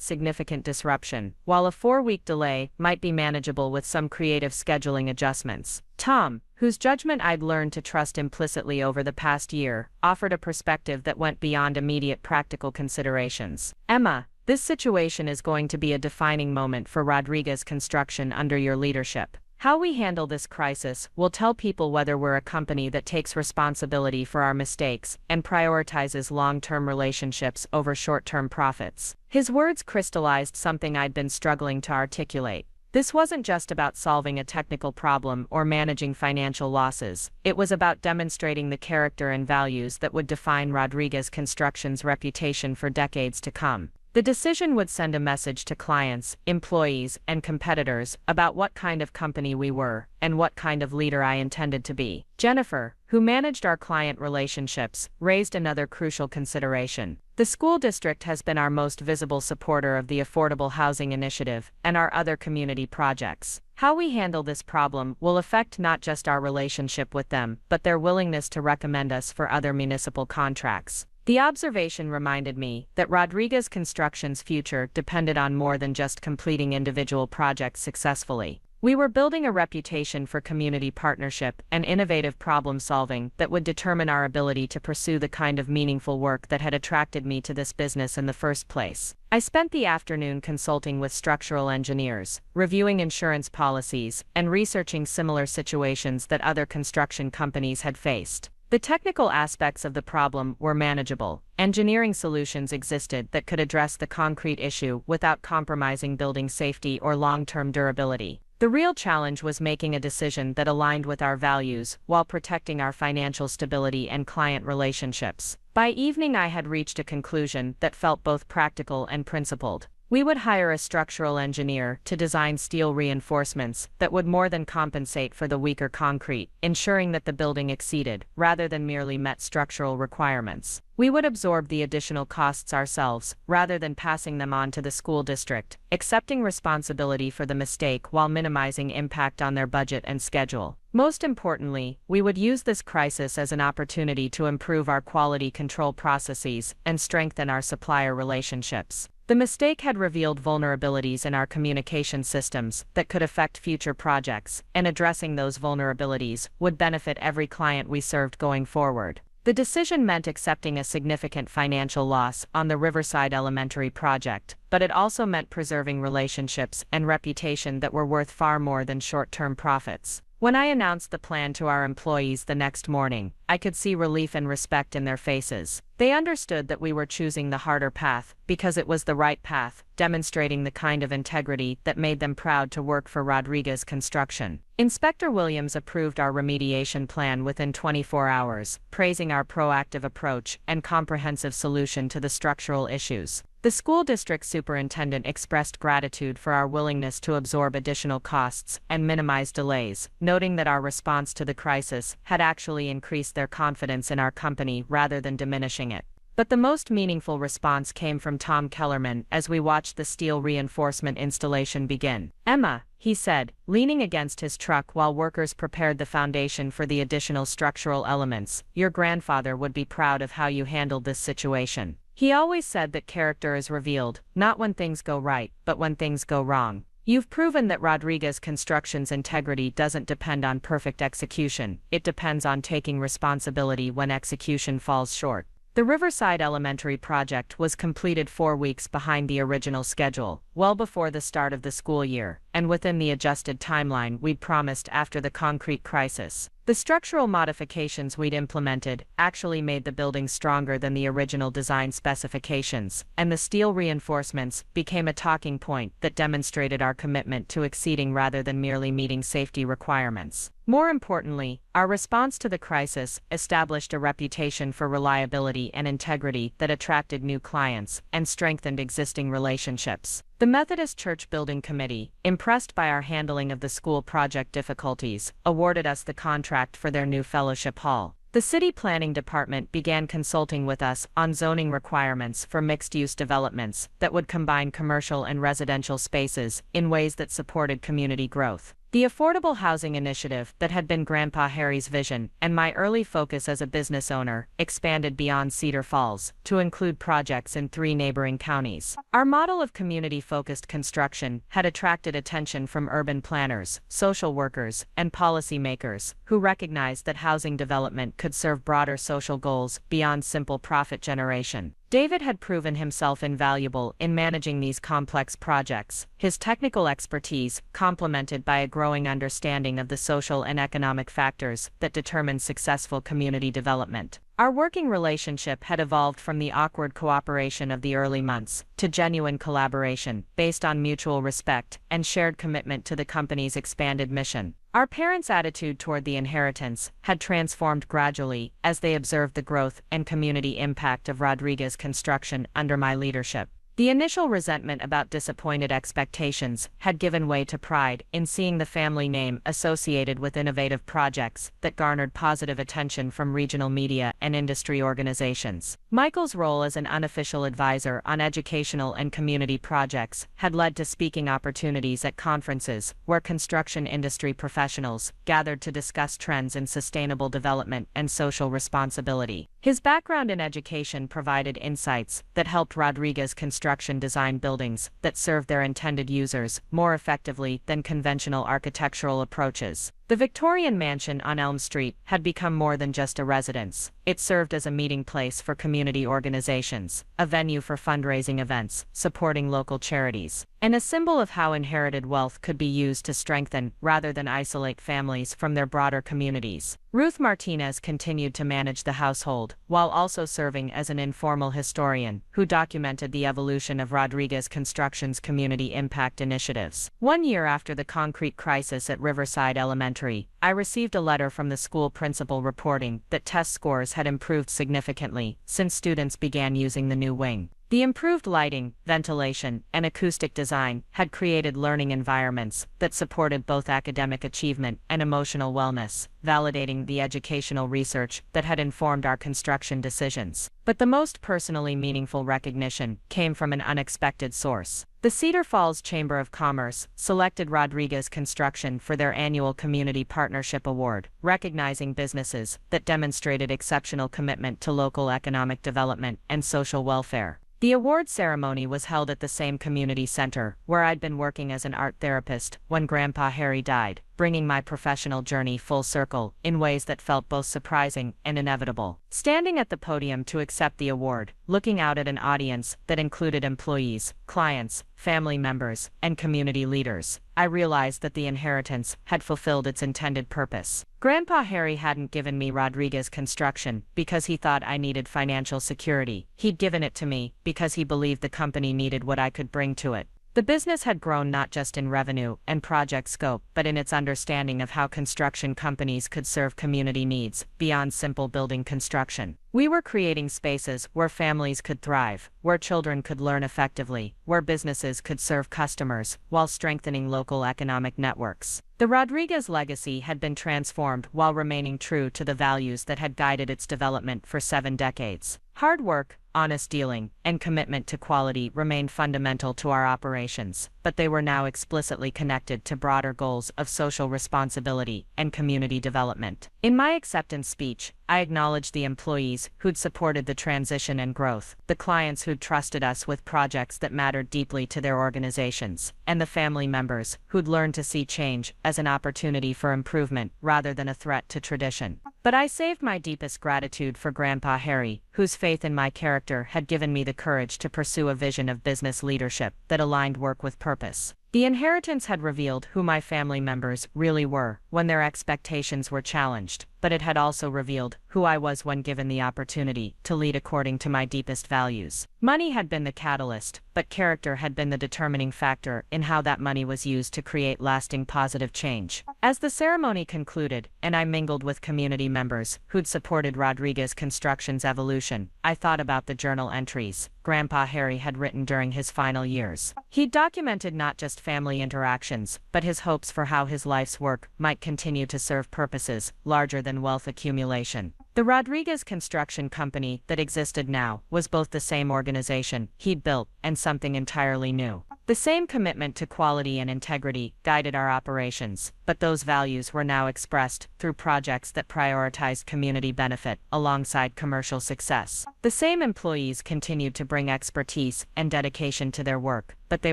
significant disruption, while a 4-week delay might be manageable with some creative scheduling adjustments. Tom, whose judgment I'd learned to trust implicitly over the past year, offered a perspective that went beyond immediate practical considerations. Emma, this situation is going to be a defining moment for Rodriguez Construction under your leadership. How we handle this crisis will tell people whether we're a company that takes responsibility for our mistakes and prioritizes long-term relationships over short-term profits. His words crystallized something I'd been struggling to articulate. This wasn't just about solving a technical problem or managing financial losses. It was about demonstrating the character and values that would define Rodriguez Construction's reputation for decades to come. The decision would send a message to clients, employees, and competitors about what kind of company we were and what kind of leader I intended to be. Jennifer, who managed our client relationships, raised another crucial consideration. The school district has been our most visible supporter of the Affordable Housing Initiative and our other community projects. How we handle this problem will affect not just our relationship with them, but their willingness to recommend us for other municipal contracts. The observation reminded me that Rodriguez Construction's future depended on more than just completing individual projects successfully. We were building a reputation for community partnership and innovative problem-solving that would determine our ability to pursue the kind of meaningful work that had attracted me to this business in the first place. I spent the afternoon consulting with structural engineers, reviewing insurance policies, and researching similar situations that other construction companies had faced. The technical aspects of the problem were manageable. Engineering solutions existed that could address the concrete issue without compromising building safety or long-term durability. The real challenge was making a decision that aligned with our values while protecting our financial stability and client relationships. By evening, I had reached a conclusion that felt both practical and principled. We would hire a structural engineer to design steel reinforcements that would more than compensate for the weaker concrete, ensuring that the building exceeded, rather than merely met structural requirements. We would absorb the additional costs ourselves, rather than passing them on to the school district, accepting responsibility for the mistake while minimizing impact on their budget and schedule. Most importantly, we would use this crisis as an opportunity to improve our quality control processes and strengthen our supplier relationships. The mistake had revealed vulnerabilities in our communication systems that could affect future projects, and addressing those vulnerabilities would benefit every client we served going forward. The decision meant accepting a significant financial loss on the Riverside Elementary project, but it also meant preserving relationships and reputation that were worth far more than short-term profits. When I announced the plan to our employees the next morning, I could see relief and respect in their faces. They understood that we were choosing the harder path because it was the right path, demonstrating the kind of integrity that made them proud to work for Rodriguez Construction. Inspector Williams approved our remediation plan within 24 hours, praising our proactive approach and comprehensive solution to the structural issues. The school district superintendent expressed gratitude for our willingness to absorb additional costs and minimize delays, noting that our response to the crisis had actually increased their confidence in our company rather than diminishing it. But the most meaningful response came from Tom Kellerman as we watched the steel reinforcement installation begin. "Emma," he said, leaning against his truck while workers prepared the foundation for the additional structural elements, "your grandfather would be proud of how you handled this situation. He always said that character is revealed, not when things go right, but when things go wrong. You've proven that Rodriguez Construction's integrity doesn't depend on perfect execution, it depends on taking responsibility when execution falls short." The Riverside Elementary project was completed 4 weeks behind the original schedule, well before the start of the school year, and within the adjusted timeline we'd promised after the concrete crisis. The structural modifications we'd implemented actually made the building stronger than the original design specifications, and the steel reinforcements became a talking point that demonstrated our commitment to exceeding rather than merely meeting safety requirements. More importantly, our response to the crisis established a reputation for reliability and integrity that attracted new clients and strengthened existing relationships. The Methodist Church Building Committee, impressed by our handling of the school project difficulties, awarded us the contract for their new fellowship hall. The City Planning Department began consulting with us on zoning requirements for mixed-use developments that would combine commercial and residential spaces in ways that supported community growth. The affordable housing initiative that had been Grandpa Harry's vision and my early focus as a business owner expanded beyond Cedar Falls to include projects in 3 neighboring counties. Our model of community-focused construction had attracted attention from urban planners, social workers, and policymakers who recognized that housing development could serve broader social goals beyond simple profit generation. David had proven himself invaluable in managing these complex projects, his technical expertise complemented by a growing understanding of the social and economic factors that determine successful community development. Our working relationship had evolved from the awkward cooperation of the early months to genuine collaboration based on mutual respect and shared commitment to the company's expanded mission. Our parents' attitude toward the inheritance had transformed gradually as they observed the growth and community impact of Rodriguez Construction under my leadership. The initial resentment about disappointed expectations had given way to pride in seeing the family name associated with innovative projects that garnered positive attention from regional media and industry organizations. Michael's role as an unofficial advisor on educational and community projects had led to speaking opportunities at conferences where construction industry professionals gathered to discuss trends in sustainable development and social responsibility. His background in education provided insights that helped Rodriguez Construction design buildings that served their intended users more effectively than conventional architectural approaches. The Victorian mansion on Elm Street had become more than just a residence. It served as a meeting place for community organizations, a venue for fundraising events, supporting local charities, and a symbol of how inherited wealth could be used to strengthen rather than isolate families from their broader communities. Ruth Martinez continued to manage the household, while also serving as an informal historian who documented the evolution of Rodriguez Construction's community impact initiatives. 1 year after the concrete crisis at Riverside Elementary, I received a letter from the school principal reporting that test scores had improved significantly since students began using the new wing. The improved lighting, ventilation, and acoustic design had created learning environments that supported both academic achievement and emotional wellness, validating the educational research that had informed our construction decisions. But the most personally meaningful recognition came from an unexpected source. The Cedar Falls Chamber of Commerce selected Rodriguez Construction for their annual Community Partnership Award, recognizing businesses that demonstrated exceptional commitment to local economic development and social welfare. The award ceremony was held at the same community center where I'd been working as an art therapist when Grandpa Harry died, bringing my professional journey full circle in ways that felt both surprising and inevitable. Standing at the podium to accept the award, looking out at an audience that included employees, clients, family members, and community leaders, I realized that the inheritance had fulfilled its intended purpose. Grandpa Harry hadn't given me Rodriguez Construction because he thought I needed financial security. He'd given it to me because he believed the company needed what I could bring to it. The business had grown not just in revenue and project scope, but in its understanding of how construction companies could serve community needs beyond simple building construction. We were creating spaces where families could thrive, where children could learn effectively, where businesses could serve customers, while strengthening local economic networks. The Rodriguez legacy had been transformed while remaining true to the values that had guided its development for 7 decades. Hard work, honest dealing, and commitment to quality remained fundamental to our operations, but they were now explicitly connected to broader goals of social responsibility and community development. In my acceptance speech, I acknowledged the employees who'd supported the transition and growth, the clients who'd trusted us with projects that mattered deeply to their organizations, and the family members who'd learned to see change as an opportunity for improvement rather than a threat to tradition. But I saved my deepest gratitude for Grandpa Harry, whose faith in my character had given me the courage to pursue a vision of business leadership that aligned work with purpose. The inheritance had revealed who my family members really were when their expectations were challenged, but it had also revealed who I was when given the opportunity to lead according to my deepest values. Money had been the catalyst, but character had been the determining factor in how that money was used to create lasting positive change. As the ceremony concluded, and I mingled with community members who'd supported Rodriguez Construction's evolution, I thought about the journal entries Grandpa Harry had written during his final years. He'd documented not just family interactions, but his hopes for how his life's work might continue to serve purposes larger than wealth accumulation. The Rodriguez Construction Company that existed now was both the same organization he'd built and something entirely new. The same commitment to quality and integrity guided our operations, but those values were now expressed through projects that prioritized community benefit alongside commercial success. The same employees continued to bring expertise and dedication to their work, but they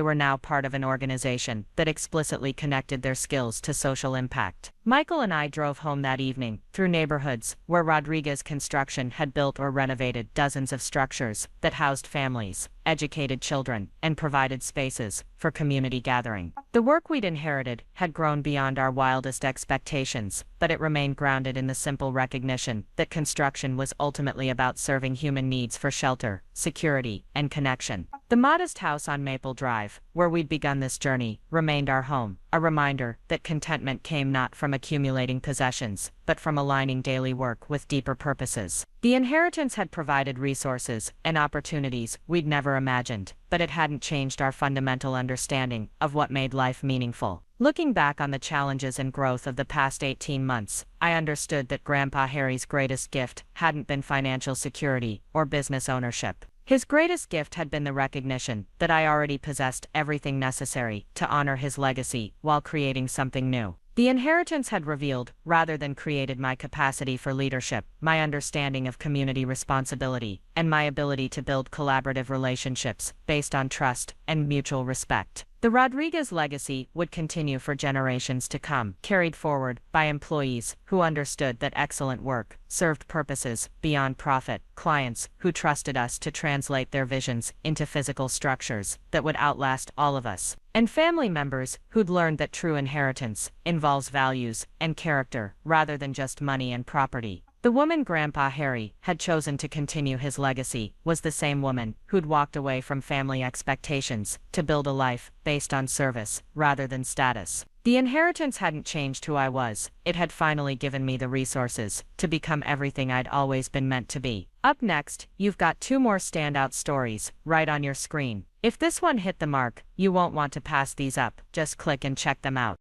were now part of an organization that explicitly connected their skills to social impact. Michael and I drove home that evening, through neighborhoods where Rodriguez Construction had built or renovated dozens of structures that housed families, educated children, and provided spaces for community gathering. The work we'd inherited had grown beyond our wildest expectations, but it remained grounded in the simple recognition that construction was ultimately about serving human needs for shelter, security, and connection. The modest house on Maple Drive, where we'd begun this journey, remained our home, a reminder that contentment came not from accumulating possessions, but from aligning daily work with deeper purposes. The inheritance had provided resources and opportunities we'd never imagined, but it hadn't changed our fundamental understanding of what made life meaningful. Looking back on the challenges and growth of the past 18 months, I understood that Grandpa Harry's greatest gift hadn't been financial security or business ownership. His greatest gift had been the recognition that I already possessed everything necessary to honor his legacy while creating something new. The inheritance had revealed, rather than created, my capacity for leadership, my understanding of community responsibility, and my ability to build collaborative relationships based on trust and mutual respect. The Rodriguez legacy would continue for generations to come, carried forward by employees who understood that excellent work served purposes beyond profit, clients who trusted us to translate their visions into physical structures that would outlast all of us, and family members who'd learned that true inheritance involves values and character rather than just money and property. The woman Grandpa Harry had chosen to continue his legacy was the same woman who'd walked away from family expectations to build a life based on service rather than status. The inheritance hadn't changed who I was, it had finally given me the resources to become everything I'd always been meant to be. Up next, you've got 2 more standout stories right on your screen. If this one hit the mark, you won't want to pass these up, just click and check them out.